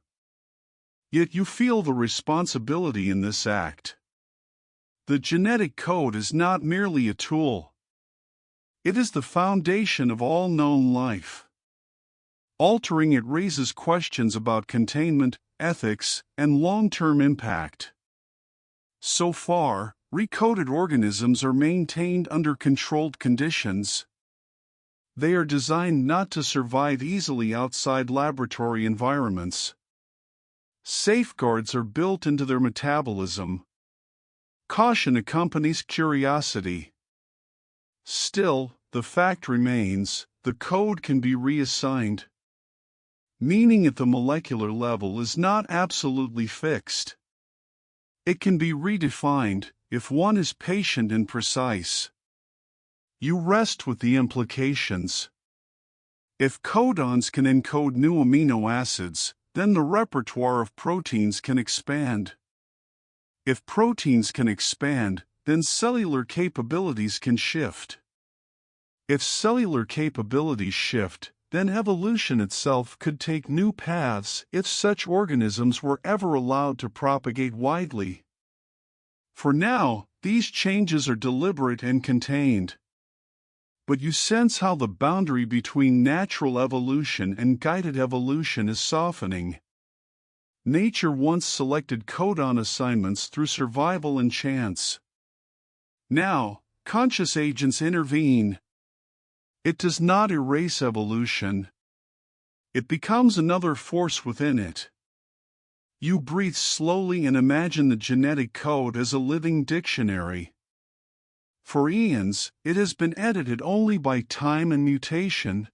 Yet you feel the responsibility in this act. The genetic code is not merely a tool. It is the foundation of all known life. Altering it raises questions about containment, ethics, and long-term impact. So far, recoded organisms are maintained under controlled conditions. They are designed not to survive easily outside laboratory environments. Safeguards are built into their metabolism. Caution accompanies curiosity. Still, the fact remains, the code can be reassigned. Meaning at the molecular level is not absolutely fixed. It can be redefined, if one is patient and precise. You rest with the implications. If codons can encode new amino acids, then the repertoire of proteins can expand. If proteins can expand, then cellular capabilities can shift. If cellular capabilities shift, then evolution itself could take new paths if such organisms were ever allowed to propagate widely. For now, these changes are deliberate and contained. But you sense how the boundary between natural evolution and guided evolution is softening. Nature once selected codon assignments through survival and chance. Now, conscious agents intervene. It does not erase evolution. It becomes another force within it. You breathe slowly and imagine the genetic code as a living dictionary. For eons, it has been edited only by time and mutation.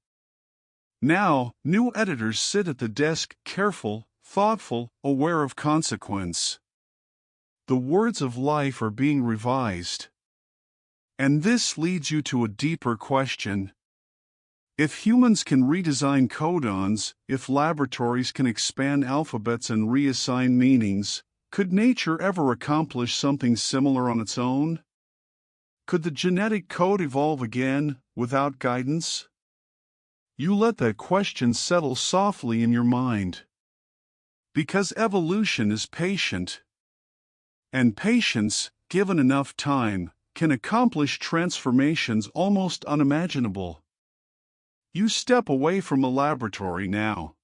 Now, new editors sit at the desk, careful, thoughtful, aware of consequence. The words of life are being revised. And this leads you to a deeper question. If humans can redesign codons, if laboratories can expand alphabets and reassign meanings, could nature ever accomplish something similar on its own? Could the genetic code evolve again, without guidance? You let that question settle softly in your mind. Because evolution is patient. And patience, given enough time, can accomplish transformations almost unimaginable. You step away from a laboratory now.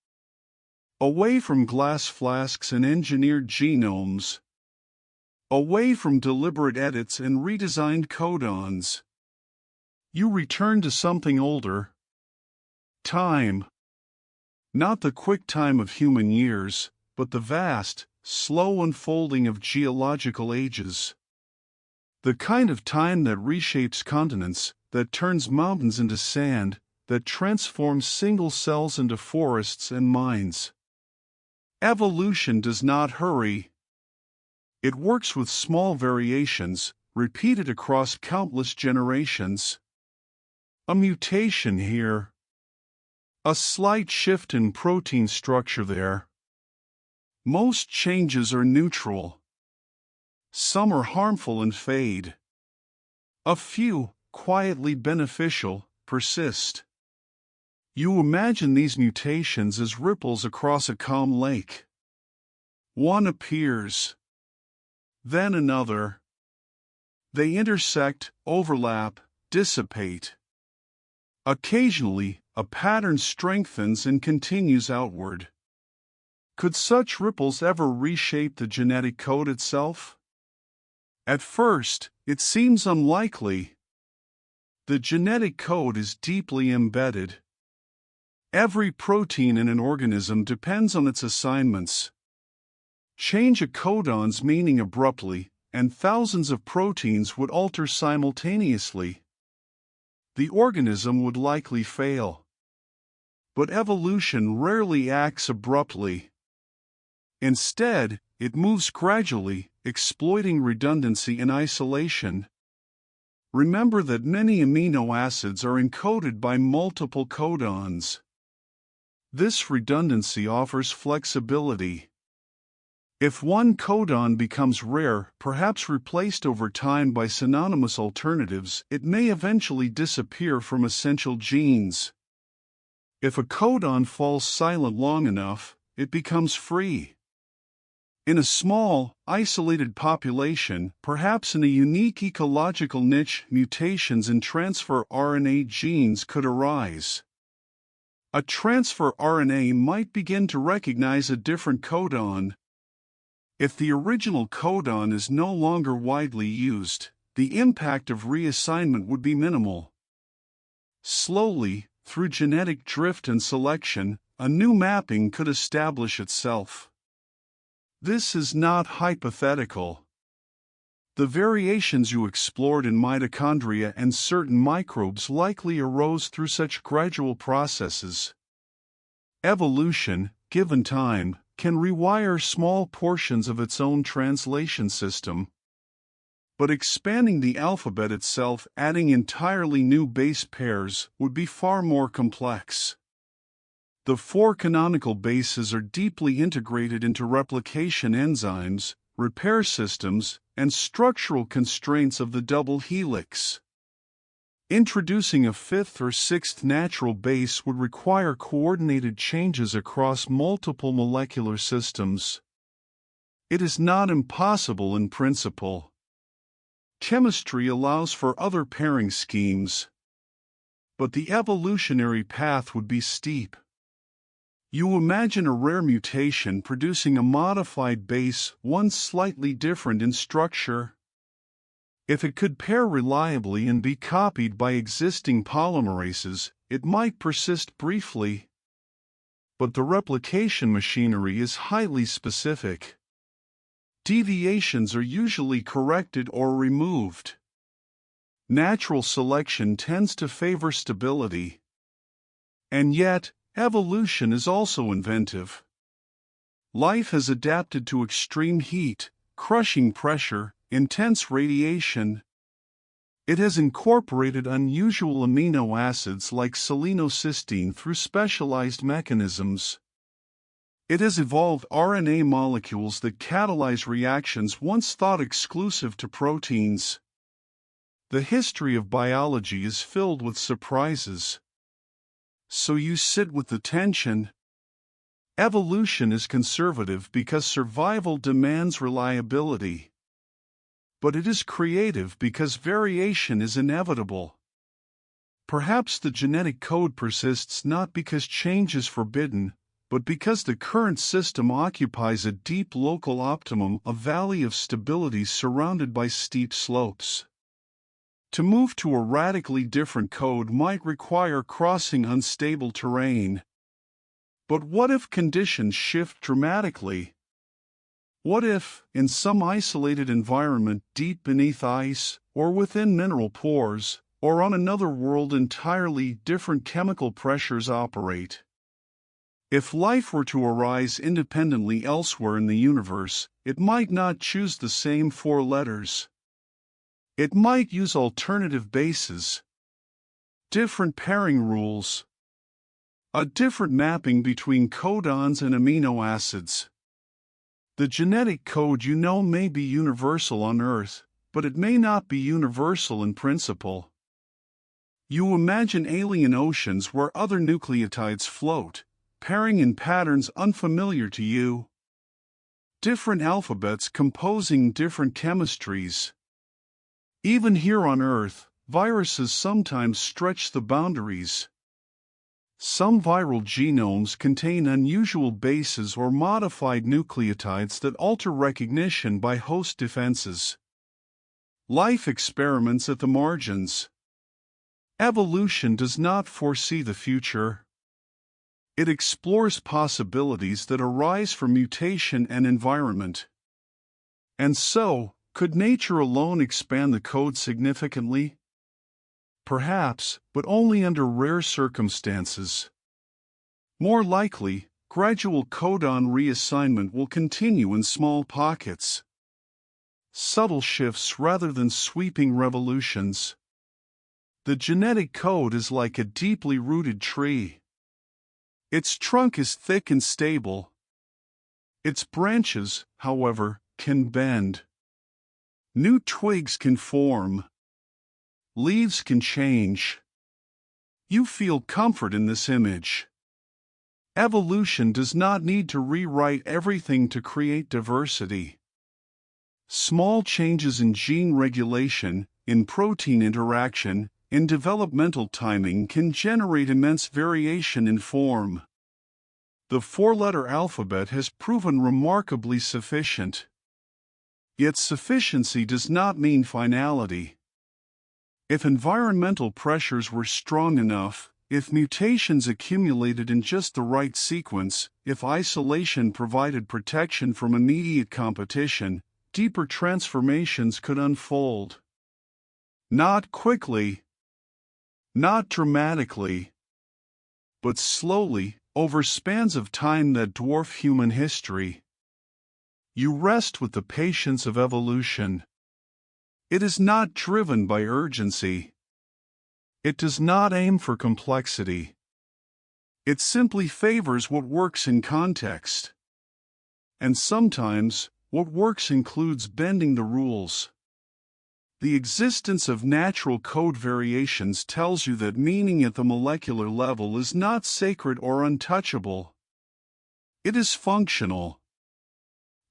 Away from glass flasks and engineered genomes. Away from deliberate edits and redesigned codons. You return to something older. Time. Not the quick time of human years, but the vast, slow unfolding of geological ages. The kind of time that reshapes continents, that turns mountains into sand, that transforms single cells into forests and mines. Evolution does not hurry. It works with small variations, repeated across countless generations. A mutation here. A slight shift in protein structure there. Most changes are neutral. Some are harmful and fade. A few, quietly beneficial, persist. You imagine these mutations as ripples across a calm lake. One appears. Then another. They intersect, overlap, dissipate. Occasionally, a pattern strengthens and continues outward. Could such ripples ever reshape the genetic code itself? At first, it seems unlikely. The genetic code is deeply embedded. Every protein in an organism depends on its assignments. Change a codon's meaning abruptly, and thousands of proteins would alter simultaneously. The organism would likely fail. But evolution rarely acts abruptly. Instead, it moves gradually, exploiting redundancy and isolation. Remember that many amino acids are encoded by multiple codons. This redundancy offers flexibility. If one codon becomes rare, perhaps replaced over time by synonymous alternatives, it may eventually disappear from essential genes. If a codon falls silent long enough, it becomes free. In a small, isolated population, perhaps in a unique ecological niche, mutations in transfer RNA genes could arise. A transfer RNA might begin to recognize a different codon. If the original codon is no longer widely used, the impact of reassignment would be minimal. Slowly, through genetic drift and selection, a new mapping could establish itself. This is not hypothetical. The variations you explored in mitochondria and certain microbes likely arose through such gradual processes. Evolution, given time, can rewire small portions of its own translation system. But expanding the alphabet itself, adding entirely new base pairs, would be far more complex. The 4 canonical bases are deeply integrated into replication enzymes, repair systems, and structural constraints of the double helix. Introducing a 5th or 6th natural base would require coordinated changes across multiple molecular systems. It is not impossible in principle. Chemistry allows for other pairing schemes. But the evolutionary path would be steep. You imagine a rare mutation producing a modified base, one slightly different in structure. If it could pair reliably and be copied by existing polymerases, it might persist briefly. But the replication machinery is highly specific. Deviations are usually corrected or removed. Natural selection tends to favor stability. And yet, evolution is also inventive. Life has adapted to extreme heat, crushing pressure, intense radiation. It has incorporated unusual amino acids like selenocysteine through specialized mechanisms. It has evolved RNA molecules that catalyze reactions once thought exclusive to proteins. The history of biology is filled with surprises. So you sit with the tension. Evolution is conservative because survival demands reliability. But it is creative because variation is inevitable. Perhaps the genetic code persists not because change is forbidden, but because the current system occupies a deep local optimum, a valley of stability surrounded by steep slopes. To move to a radically different code might require crossing unstable terrain. But what if conditions shift dramatically? What if, in some isolated environment deep beneath ice, or within mineral pores, or on another world entirely different chemical pressures operate? If life were to arise independently elsewhere in the universe, it might not choose the same 4 letters. It might use alternative bases, different pairing rules, a different mapping between codons and amino acids. The genetic code you know may be universal on Earth, but it may not be universal in principle. You imagine alien oceans where other nucleotides float, pairing in patterns unfamiliar to you. Different alphabets composing different chemistries. Even here on Earth, viruses sometimes stretch the boundaries. Some viral genomes contain unusual bases or modified nucleotides that alter recognition by host defenses. Life experiments at the margins. Evolution does not foresee the future. It explores possibilities that arise from mutation and environment. And so, could nature alone expand the code significantly? Perhaps, but only under rare circumstances. More likely, gradual codon reassignment will continue in small pockets. Subtle shifts rather than sweeping revolutions. The genetic code is like a deeply rooted tree. Its trunk is thick and stable. Its branches, however, can bend. New twigs can form. Leaves can change. You feel comfort in this image. Evolution does not need to rewrite everything to create diversity. Small changes in gene regulation, in protein interaction, in developmental timing can generate immense variation in form. The four-letter alphabet has proven remarkably sufficient. Yet sufficiency does not mean finality. If environmental pressures were strong enough, if mutations accumulated in just the right sequence, if isolation provided protection from immediate competition, deeper transformations could unfold. Not quickly, not dramatically, but slowly, over spans of time that dwarf human history. You rest with the patience of evolution. It is not driven by urgency. It does not aim for complexity. It simply favors what works in context. And sometimes, what works includes bending the rules. The existence of natural code variations tells you that meaning at the molecular level is not sacred or untouchable. It is functional.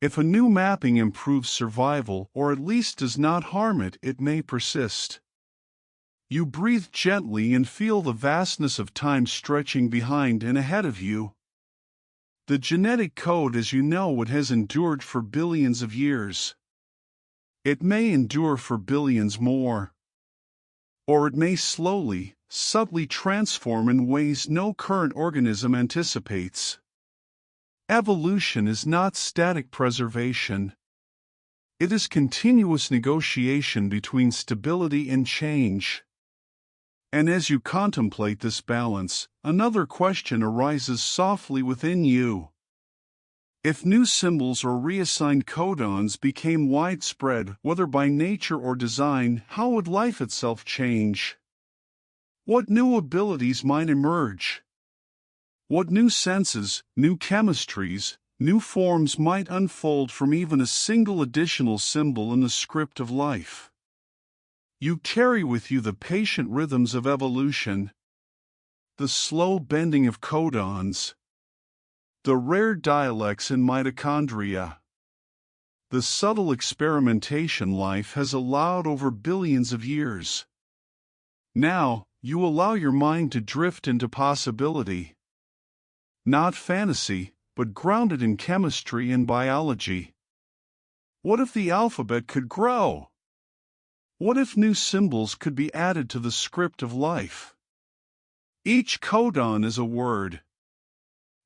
If a new mapping improves survival or at least does not harm it, it may persist. You breathe gently and feel the vastness of time stretching behind and ahead of you. The genetic code, as you know it, has endured for billions of years. It may endure for billions more. Or it may slowly, subtly transform in ways no current organism anticipates. Evolution is not static preservation. It is continuous negotiation between stability and change. And as you contemplate this balance, another question arises softly within you. If new symbols or reassigned codons became widespread, whether by nature or design, how would life itself change? What new abilities might emerge? What new senses, new chemistries, new forms might unfold from even a single additional symbol in the script of life? You carry with you the patient rhythms of evolution, the slow bending of codons, the rare dialects in mitochondria, the subtle experimentation life has allowed over billions of years. Now, you allow your mind to drift into possibility. Not fantasy, but grounded in chemistry and biology. What if the alphabet could grow? What if new symbols could be added to the script of life? Each codon is a word.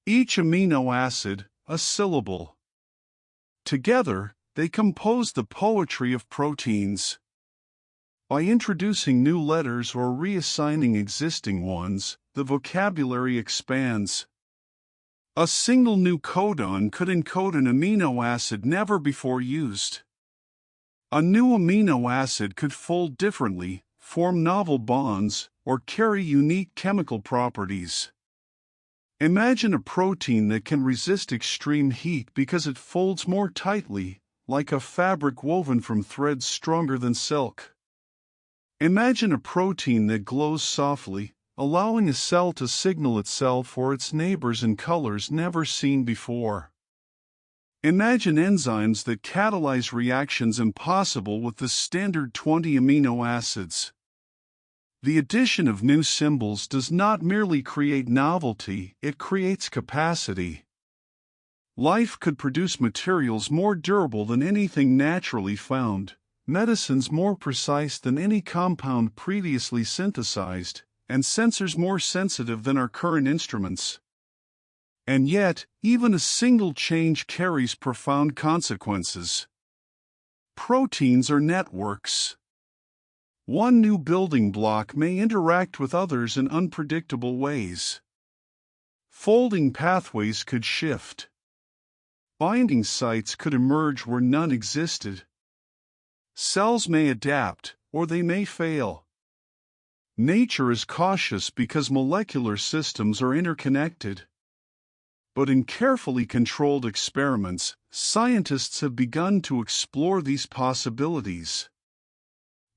Each amino acid, a syllable. Together, they compose the poetry of proteins. By introducing new letters or reassigning existing ones, the vocabulary expands. A single new codon could encode an amino acid never before used. A new amino acid could fold differently, form novel bonds, or carry unique chemical properties. Imagine a protein that can resist extreme heat because it folds more tightly, like a fabric woven from threads stronger than silk. Imagine a protein that glows softly, allowing a cell to signal itself or its neighbors in colors never seen before. Imagine enzymes that catalyze reactions impossible with the standard 20 amino acids. The addition of new symbols does not merely create novelty, it creates capacity. Life could produce materials more durable than anything naturally found, medicines more precise than any compound previously synthesized, and sensors more sensitive than our current instruments. And yet, even a single change carries profound consequences. Proteins are networks. One new building block may interact with others in unpredictable ways. Folding pathways could shift. Binding sites could emerge where none existed. Cells may adapt, or they may fail. Nature is cautious because molecular systems are interconnected. But in carefully controlled experiments, scientists have begun to explore these possibilities.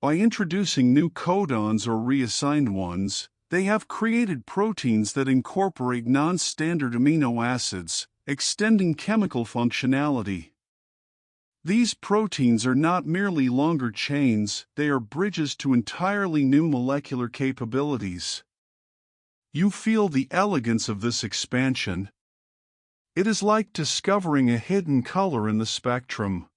By introducing new codons or reassigned ones, they have created proteins that incorporate non-standard amino acids, extending chemical functionality. These proteins are not merely longer chains, they are bridges to entirely new molecular capabilities. You feel the elegance of this expansion. It is like discovering a hidden color in the spectrum.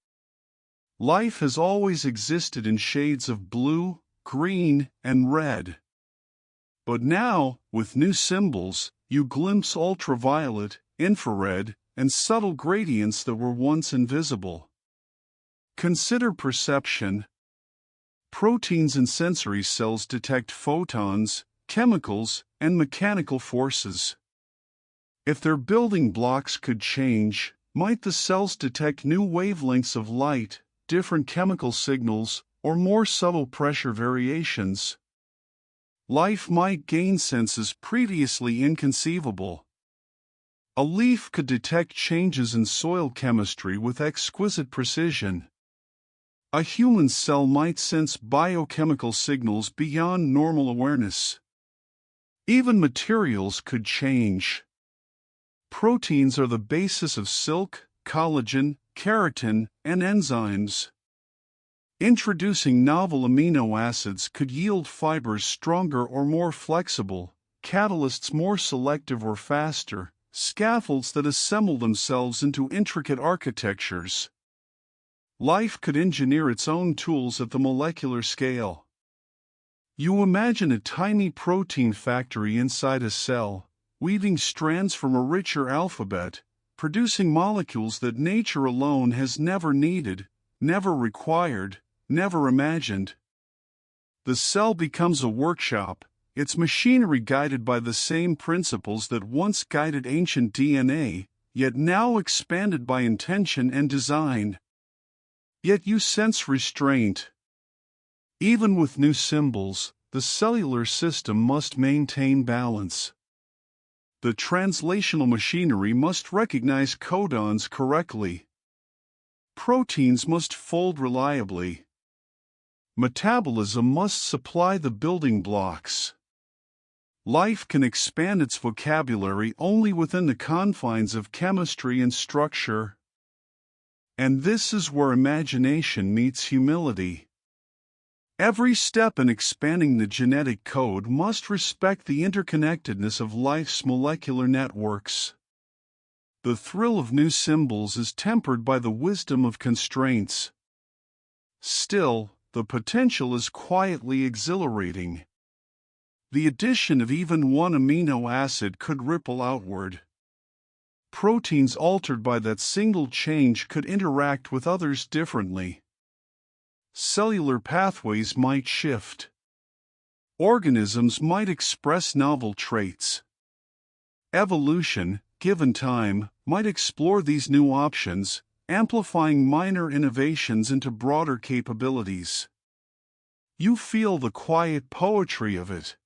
Life has always existed in shades of blue, green, and red. But now, with new symbols, you glimpse ultraviolet, infrared, and subtle gradients that were once invisible. Consider perception. Proteins and sensory cells detect photons, chemicals, and mechanical forces. If their building blocks could change, might the cells detect new wavelengths of light, different chemical signals, or more subtle pressure variations? Life might gain senses previously inconceivable. A leaf could detect changes in soil chemistry with exquisite precision. A human cell might sense biochemical signals beyond normal awareness. Even materials could change. Proteins are the basis of silk, collagen, keratin, and enzymes. Introducing novel amino acids could yield fibers stronger or more flexible, catalysts more selective or faster, scaffolds that assemble themselves into intricate architectures. Life could engineer its own tools at the molecular scale. You imagine a tiny protein factory inside a cell, weaving strands from a richer alphabet, producing molecules that nature alone has never needed, never required, never imagined. The cell becomes a workshop, its machinery guided by the same principles that once guided ancient DNA, yet now expanded by intention and design. Yet you sense restraint. Even with new symbols, the cellular system must maintain balance. The translational machinery must recognize codons correctly. Proteins must fold reliably. Metabolism must supply the building blocks. Life can expand its vocabulary only within the confines of chemistry and structure. And this is where imagination meets humility. Every step in expanding the genetic code must respect the interconnectedness of life's molecular networks. The thrill of new symbols is tempered by the wisdom of constraints. Still, the potential is quietly exhilarating. The addition of even one amino acid could ripple outward. Proteins altered by that single change could interact with others differently. Cellular pathways might shift. Organisms might express novel traits. Evolution, given time, might explore these new options, amplifying minor innovations into broader capabilities. You feel the quiet poetry of it.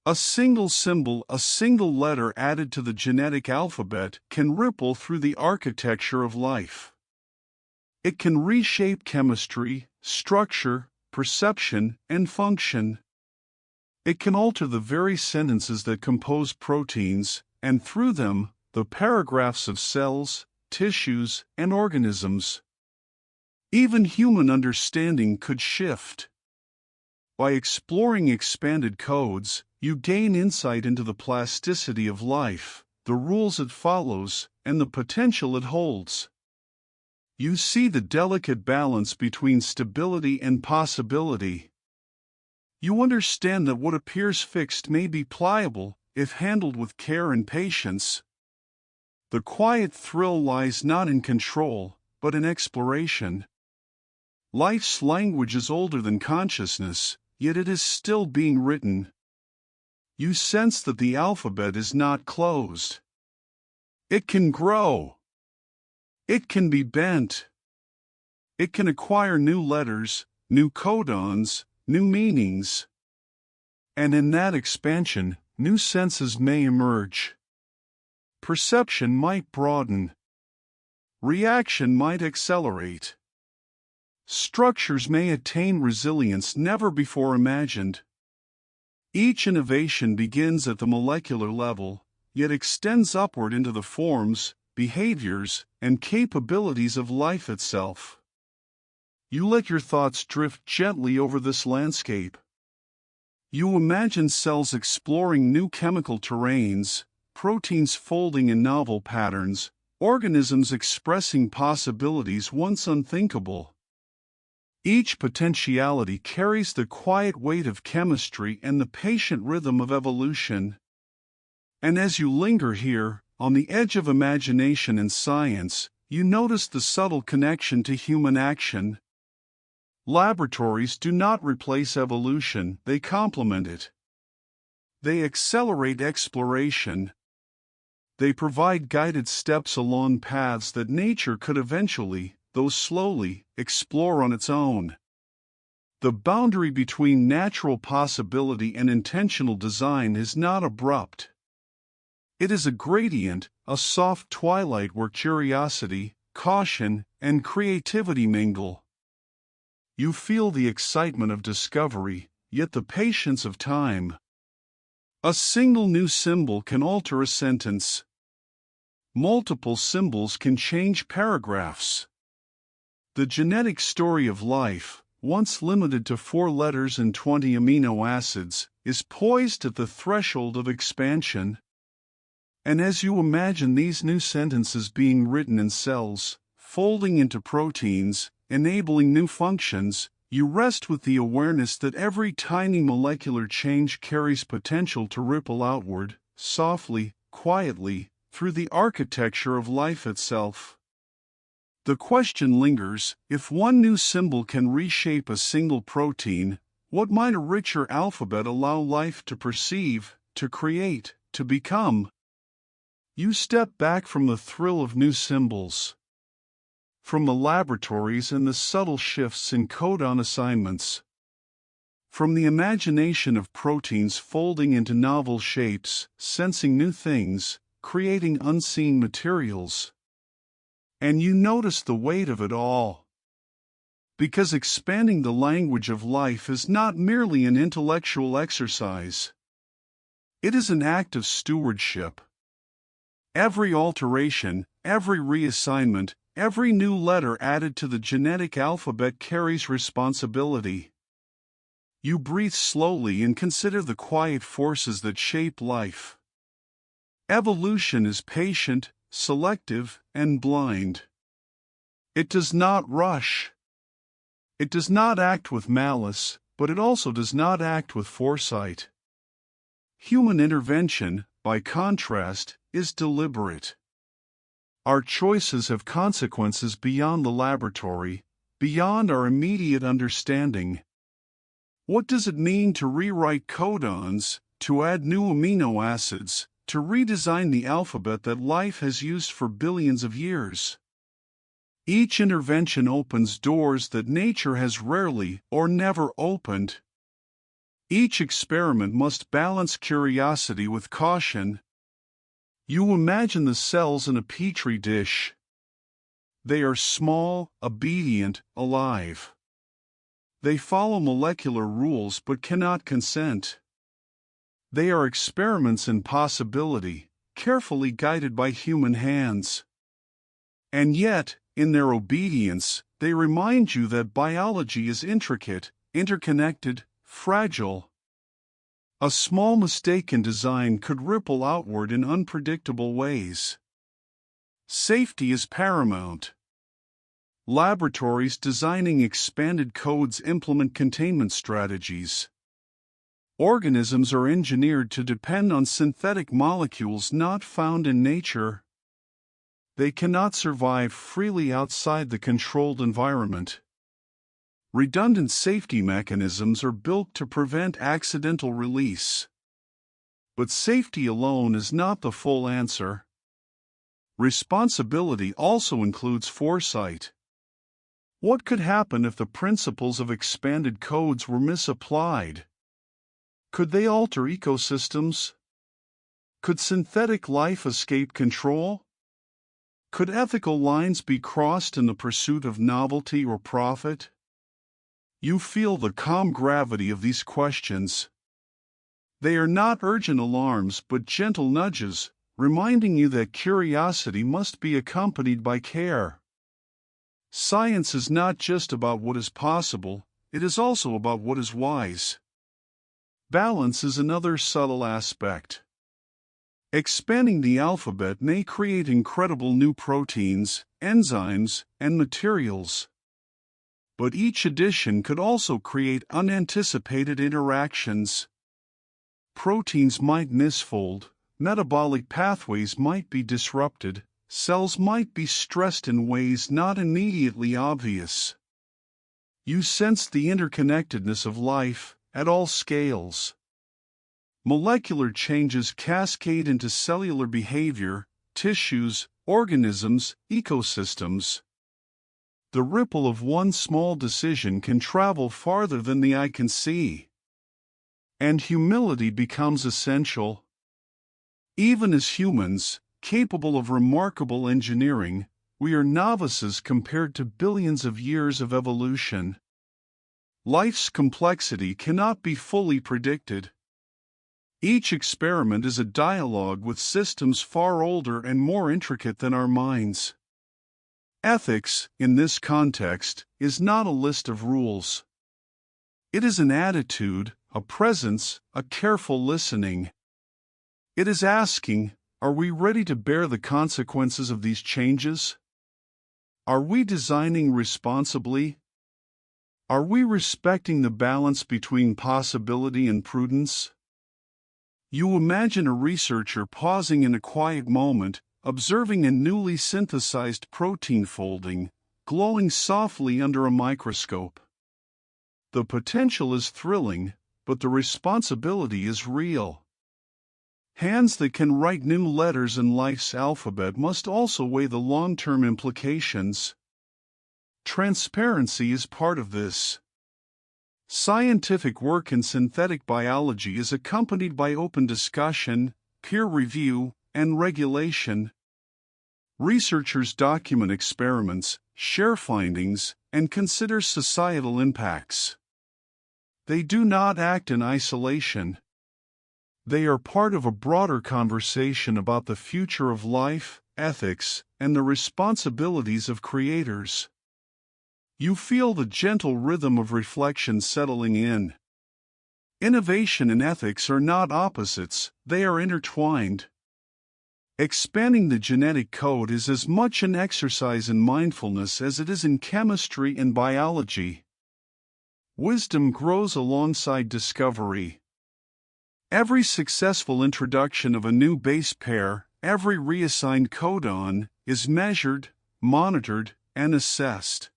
A single symbol, a single letter added to the genetic alphabet can ripple through the architecture of life. It can reshape chemistry, structure, perception, and function. It can alter the very sentences that compose proteins, and through them, the paragraphs of cells, tissues, and organisms. Even human understanding could shift. By exploring expanded codes, you gain insight into the plasticity of life, the rules it follows, and the potential it holds. You see the delicate balance between stability and possibility. You understand that what appears fixed may be pliable, if handled with care and patience. The quiet thrill lies not in control, but in exploration. Life's language is older than consciousness, yet it is still being written. You sense that the alphabet is not closed. It can grow. It can be bent. It can acquire new letters, new codons, new meanings. And in that expansion, new senses may emerge. Perception might broaden. Reaction might accelerate. Structures may attain resilience never before imagined. Each innovation begins at the molecular level, yet extends upward into the forms, behaviors, and capabilities of life itself. You let your thoughts drift gently over this landscape. You imagine cells exploring new chemical terrains, proteins folding in novel patterns, organisms expressing possibilities once unthinkable. Each potentiality carries the quiet weight of chemistry and the patient rhythm of evolution. And as you linger here, on the edge of imagination and science, you notice the subtle connection to human action. Laboratories do not replace evolution, they complement it. They accelerate exploration. They provide guided steps along paths that nature could eventually, though slowly, explore on its own. The boundary between natural possibility and intentional design is not abrupt. It is a gradient, a soft twilight where curiosity, caution, and creativity mingle. You feel the excitement of discovery, yet the patience of time. A single new symbol can alter a sentence. Multiple symbols can change paragraphs. The genetic story of life, once limited to 4 letters and 20 amino acids, is poised at the threshold of expansion. And as you imagine these new sentences being written in cells, folding into proteins, enabling new functions, you rest with the awareness that every tiny molecular change carries potential to ripple outward, softly, quietly, through the architecture of life itself. The question lingers, if one new symbol can reshape a single protein, what might a richer alphabet allow life to perceive, to create, to become? You step back from the thrill of new symbols, from the laboratories and the subtle shifts in codon assignments, from the imagination of proteins folding into novel shapes, sensing new things, creating unseen materials. And you notice the weight of it all. Because expanding the language of life is not merely an intellectual exercise. It is an act of stewardship. Every alteration, every reassignment, every new letter added to the genetic alphabet carries responsibility. You breathe slowly and consider the quiet forces that shape life. Evolution is patient, selective, and blind. It does not rush. It does not act with malice, but it also does not act with foresight. Human intervention, by contrast, is deliberate. Our choices have consequences beyond the laboratory, beyond our immediate understanding. What does it mean to rewrite codons, to add new amino acids, to redesign the alphabet that life has used for billions of years? Each intervention opens doors that nature has rarely or never opened. Each experiment must balance curiosity with caution. You imagine the cells in a petri dish. They are small, obedient, alive. They follow molecular rules but cannot consent. They are experiments in possibility, carefully guided by human hands. And yet, in their obedience, they remind you that biology is intricate, interconnected, fragile. A small mistake in design could ripple outward in unpredictable ways. Safety is paramount. Laboratories designing expanded codes implement containment strategies. Organisms are engineered to depend on synthetic molecules not found in nature. They cannot survive freely outside the controlled environment. Redundant safety mechanisms are built to prevent accidental release. But safety alone is not the full answer. Responsibility also includes foresight. What could happen if the principles of expanded codes were misapplied? Could they alter ecosystems? Could synthetic life escape control? Could ethical lines be crossed in the pursuit of novelty or profit? You feel the calm gravity of these questions. They are not urgent alarms but gentle nudges, reminding you that curiosity must be accompanied by care. Science is not just about what is possible, it is also about what is wise. Balance is another subtle aspect. Expanding the alphabet may create incredible new proteins, enzymes, and materials. But each addition could also create unanticipated interactions. Proteins might misfold, metabolic pathways might be disrupted, cells might be stressed in ways not immediately obvious. You sense the interconnectedness of life at all scales. Molecular changes cascade into cellular behavior, tissues, organisms, ecosystems. The ripple of one small decision can travel farther than the eye can see. And humility becomes essential. Even as humans, capable of remarkable engineering, we are novices compared to billions of years of evolution. Life's complexity cannot be fully predicted. Each experiment is a dialogue with systems far older and more intricate than our minds. Ethics, in this context, is not a list of rules. It is an attitude, a presence, a careful listening. It is asking, are we ready to bear the consequences of these changes? Are we designing responsibly? Are we respecting the balance between possibility and prudence? You imagine a researcher pausing in a quiet moment, observing a newly synthesized protein folding, glowing softly under a microscope. The potential is thrilling, but the responsibility is real. Hands that can write new letters in life's alphabet must also weigh the long-term implications. Transparency is part of this. Scientific work in synthetic biology is accompanied by open discussion, peer review, and regulation. Researchers document experiments, share findings, and consider societal impacts. They do not act in isolation. They are part of a broader conversation about the future of life, ethics, and the responsibilities of creators. You feel the gentle rhythm of reflection settling in. Innovation and ethics are not opposites, they are intertwined. Expanding the genetic code is as much an exercise in mindfulness as it is in chemistry and biology. Wisdom grows alongside discovery. Every successful introduction of a new base pair, every reassigned codon, is measured, monitored, and assessed.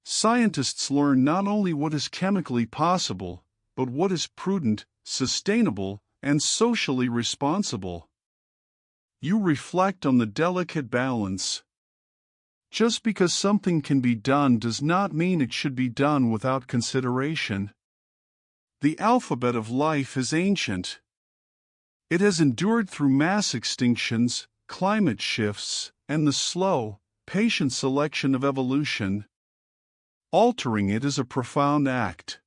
Scientists learn not only what is chemically possible, but what is prudent, sustainable, and socially responsible. You reflect on the delicate balance. Just because something can be done does not mean it should be done without consideration. The alphabet of life is ancient. It has endured through mass extinctions, climate shifts, and the slow, patient selection of evolution. Altering it is a profound act.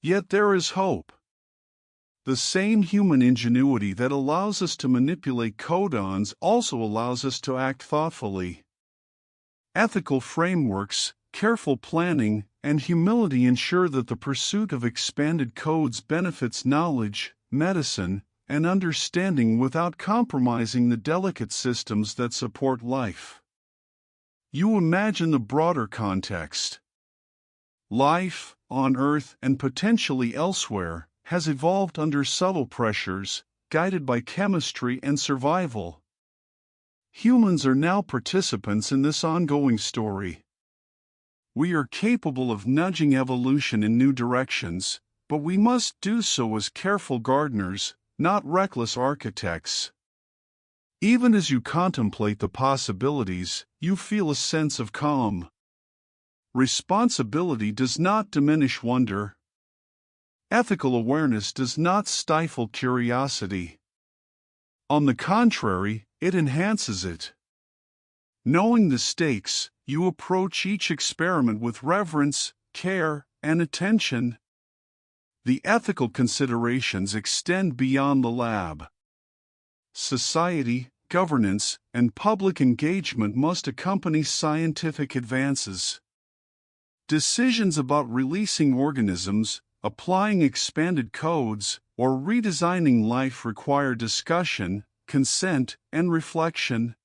Yet there is hope. The same human ingenuity that allows us to manipulate codons also allows us to act thoughtfully. Ethical frameworks, careful planning, and humility ensure that the pursuit of expanded codes benefits knowledge, medicine, and understanding without compromising the delicate systems that support life. You imagine the broader context. Life, on Earth and potentially elsewhere, has evolved under subtle pressures, guided by chemistry and survival. Humans are now participants in this ongoing story. We are capable of nudging evolution in new directions, but we must do so as careful gardeners, not reckless architects. Even as you contemplate the possibilities, you feel a sense of calm. Responsibility does not diminish wonder. Ethical awareness does not stifle curiosity. On the contrary, it enhances it. Knowing the stakes, you approach each experiment with reverence, care, and attention. The ethical considerations extend beyond the lab. Society, governance, and public engagement must accompany scientific advances. Decisions about releasing organisms, applying expanded codes, or redesigning life require discussion, consent, and reflection.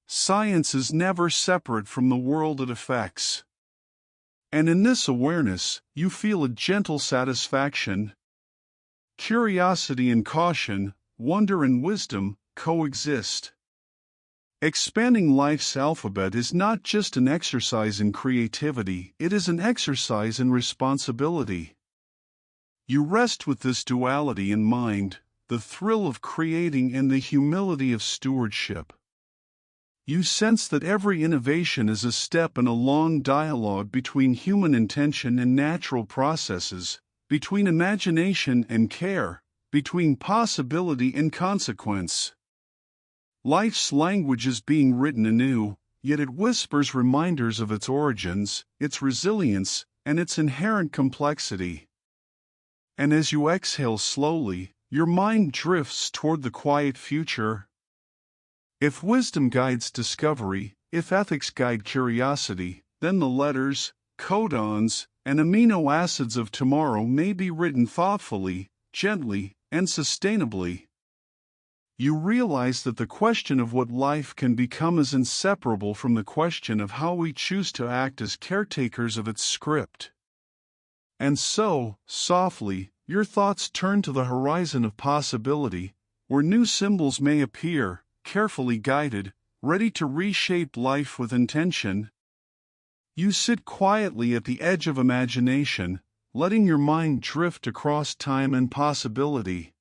Science is never separate from the world it affects. And in this awareness, you feel a gentle satisfaction. Curiosity and caution, wonder and wisdom, coexist. Expanding life's alphabet is not just an exercise in creativity, it is an exercise in responsibility. You rest with this duality in mind, the thrill of creating and the humility of stewardship. You sense that every innovation is a step in a long dialogue between human intention and natural processes, between imagination and care, between possibility and consequence. Life's language is being written anew, yet it whispers reminders of its origins, its resilience, and its inherent complexity. And as you exhale slowly, your mind drifts toward the quiet future. If wisdom guides discovery, if ethics guide curiosity, then the letters, codons, and amino acids of tomorrow may be written thoughtfully, gently, and sustainably. You realize that the question of what life can become is inseparable from the question of how we choose to act as caretakers of its script. And so, softly, your thoughts turn to the horizon of possibility, where new symbols may appear, carefully guided, ready to reshape life with intention. You sit quietly at the edge of imagination, letting your mind drift across time and possibility.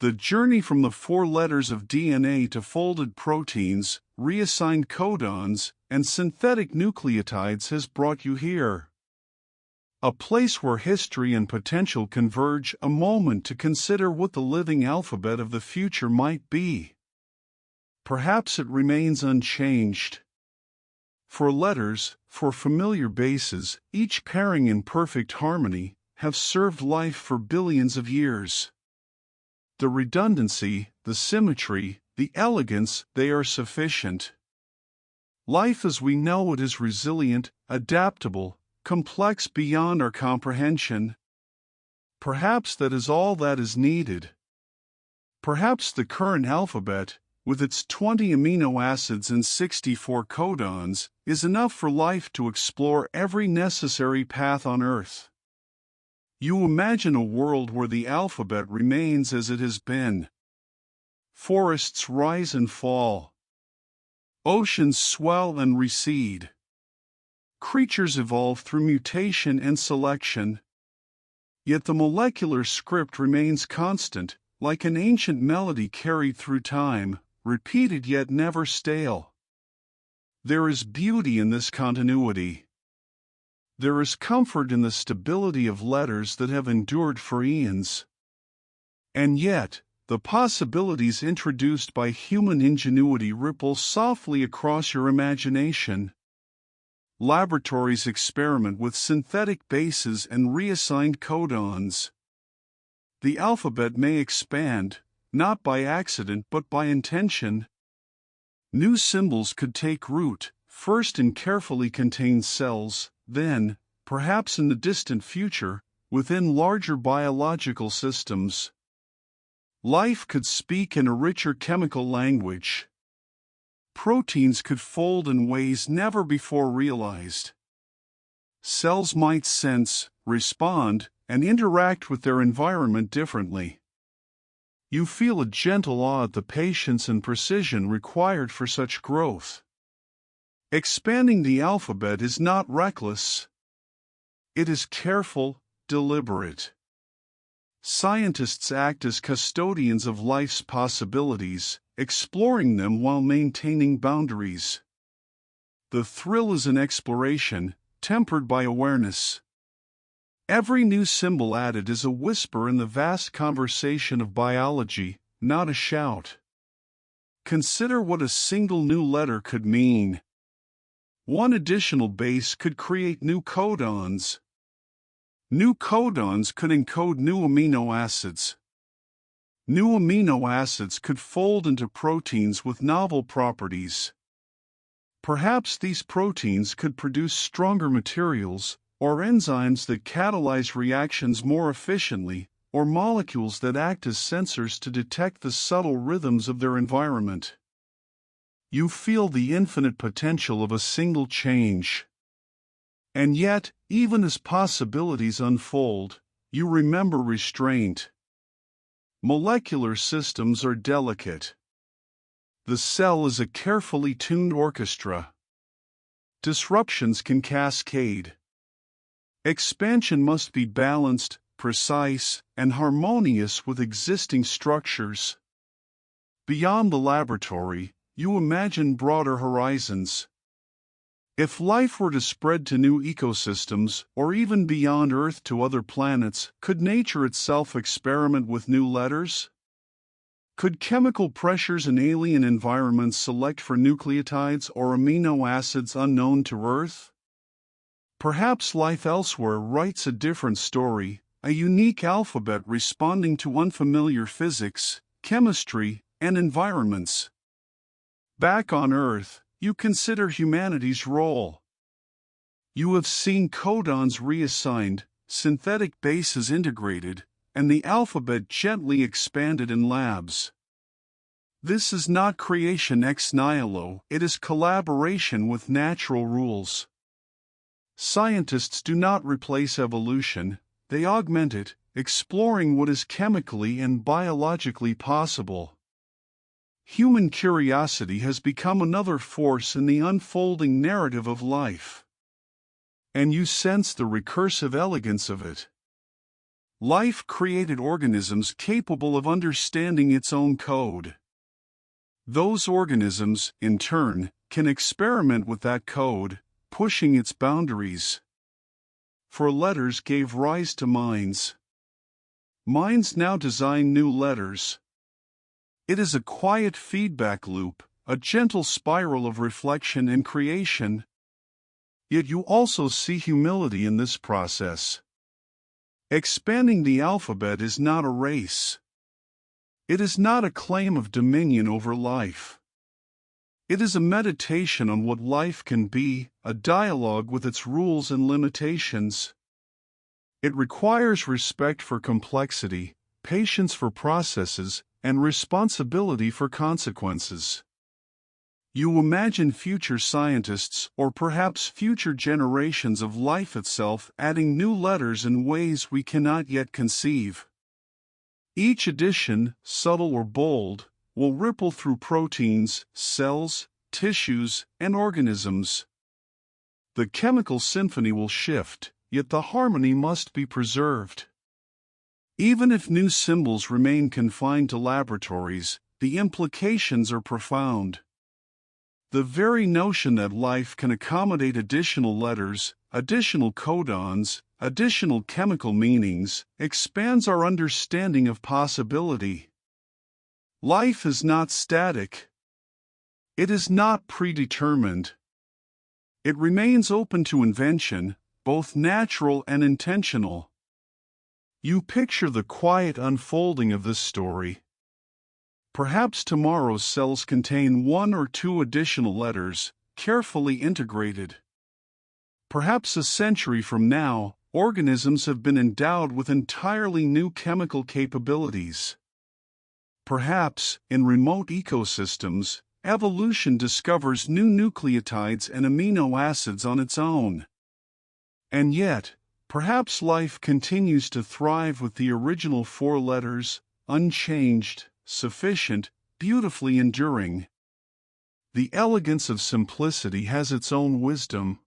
The journey from the 4 letters of DNA to folded proteins, reassigned codons, and synthetic nucleotides has brought you here. A place where history and potential converge, a moment to consider what the living alphabet of the future might be. Perhaps it remains unchanged. For letters, for familiar bases, each pairing in perfect harmony, have served life for billions of years. The redundancy, the symmetry, the elegance, they are sufficient. Life as we know it is resilient, adaptable, complex beyond our comprehension. Perhaps that is all that is needed. Perhaps the current alphabet, with its 20 amino acids and 64 codons, is enough for life to explore every necessary path on Earth. You imagine a world where the alphabet remains as it has been. Forests rise and fall. Oceans swell and recede. Creatures evolve through mutation and selection. Yet the molecular script remains constant, like an ancient melody carried through time, repeated yet never stale. There is beauty in this continuity. There is comfort in the stability of letters that have endured for eons. And yet, the possibilities introduced by human ingenuity ripple softly across your imagination. Laboratories experiment with synthetic bases and reassigned codons. the alphabet may expand, not by accident but by intention. New symbols could take root, first in carefully contained cells, then, perhaps in the distant future, within larger biological systems. Life could speak in a richer chemical language. Proteins could fold in ways never before realized. Cells might sense, respond, and interact with their environment differently. You feel a gentle awe at the patience and precision required for such growth. Expanding the alphabet is not reckless. It is careful, deliberate. Scientists act as custodians of life's possibilities, exploring them while maintaining boundaries. The thrill is an exploration, tempered by awareness. Every new symbol added is a whisper in the vast conversation of biology, not a shout. Consider what a single new letter could mean. One additional base could create new codons. New codons could encode new amino acids. New amino acids could fold into proteins with novel properties. Perhaps these proteins could produce stronger materials, or enzymes that catalyze reactions more efficiently, or molecules that act as sensors to detect the subtle rhythms of their environment. You feel the infinite potential of a single change. And yet, even as possibilities unfold, you remember restraint. Molecular systems are delicate. The cell is a carefully tuned orchestra. Disruptions can cascade. Expansion must be balanced, precise, and harmonious with existing structures. Beyond the laboratory, you imagine broader horizons. If life were to spread to new ecosystems, or even beyond Earth to other planets, could nature itself experiment with new letters? Could chemical pressures in alien environments select for nucleotides or amino acids unknown to Earth? Perhaps life elsewhere writes a different story, a unique alphabet responding to unfamiliar physics, chemistry, and environments. Back on Earth, you consider humanity's role. You have seen codons reassigned, synthetic bases integrated, and the alphabet gently expanded in labs. This is not creation ex nihilo, it is collaboration with natural rules. Scientists do not replace evolution, they augment it, exploring what is chemically and biologically possible. Human curiosity has become another force in the unfolding narrative of life. And you sense the recursive elegance of it. Life created organisms capable of understanding its own code. Those organisms, in turn, can experiment with that code, pushing its boundaries. For letters gave rise to minds. Minds now design new letters. It is a quiet feedback loop, a gentle spiral of reflection and creation. Yet you also see humility in this process. Expanding the alphabet is not a race. It is not a claim of dominion over life. It is a meditation on what life can be, a dialogue with its rules and limitations. It requires respect for complexity, patience for processes, and responsibility for consequences. You imagine future scientists, or perhaps future generations of life itself, adding new letters in ways we cannot yet conceive. Each addition, subtle or bold, will ripple through proteins, cells, tissues, and organisms. The chemical symphony will shift, yet the harmony must be preserved. Even if new symbols remain confined to laboratories, the implications are profound. The very notion that life can accommodate additional letters, additional codons, additional chemical meanings, expands our understanding of possibility. Life is not static. It is not predetermined. It remains open to invention, both natural and intentional. You picture the quiet unfolding of this story. Perhaps tomorrow's cells contain 1 or 2 additional letters, carefully integrated. Perhaps a century from now, organisms have been endowed with entirely new chemical capabilities. Perhaps, in remote ecosystems, evolution discovers new nucleotides and amino acids on its own. And yet, perhaps life continues to thrive with the original 4 letters, unchanged, sufficient, beautifully enduring. The elegance of simplicity has its own wisdom.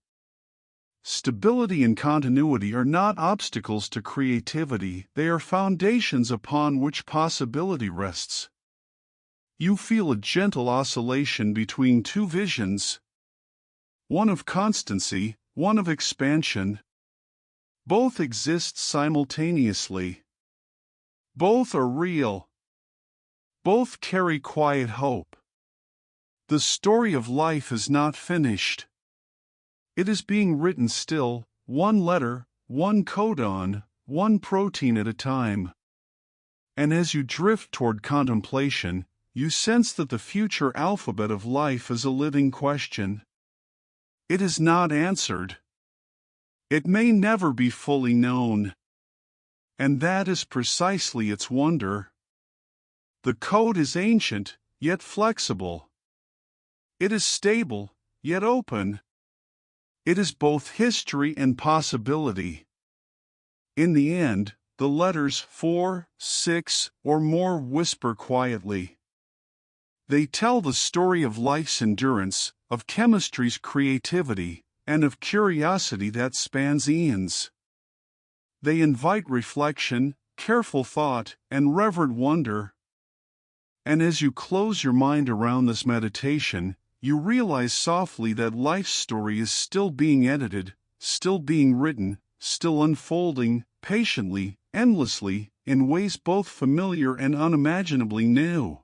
Stability and continuity are not obstacles to creativity, they are foundations upon which possibility rests. You feel a gentle oscillation between 2 visions, one of constancy, one of expansion. Both exist simultaneously. Both are real. Both carry quiet hope. The story of life is not finished. It is being written still, 1 letter, 1 codon, 1 protein at a time. And as you drift toward contemplation, you sense that the future alphabet of life is a living question. It is not answered. It may never be fully known. And that is precisely its wonder. The code is ancient, yet flexible. It is stable, yet open. It is both history and possibility. In the end, the letters 4, 6, or more whisper quietly. They tell the story of life's endurance, of chemistry's creativity, and of curiosity that spans eons. They invite reflection, careful thought, and reverent wonder. And as you close your mind around this meditation, you realize softly that life's story is still being edited, still being written, still unfolding, patiently, endlessly, in ways both familiar and unimaginably new.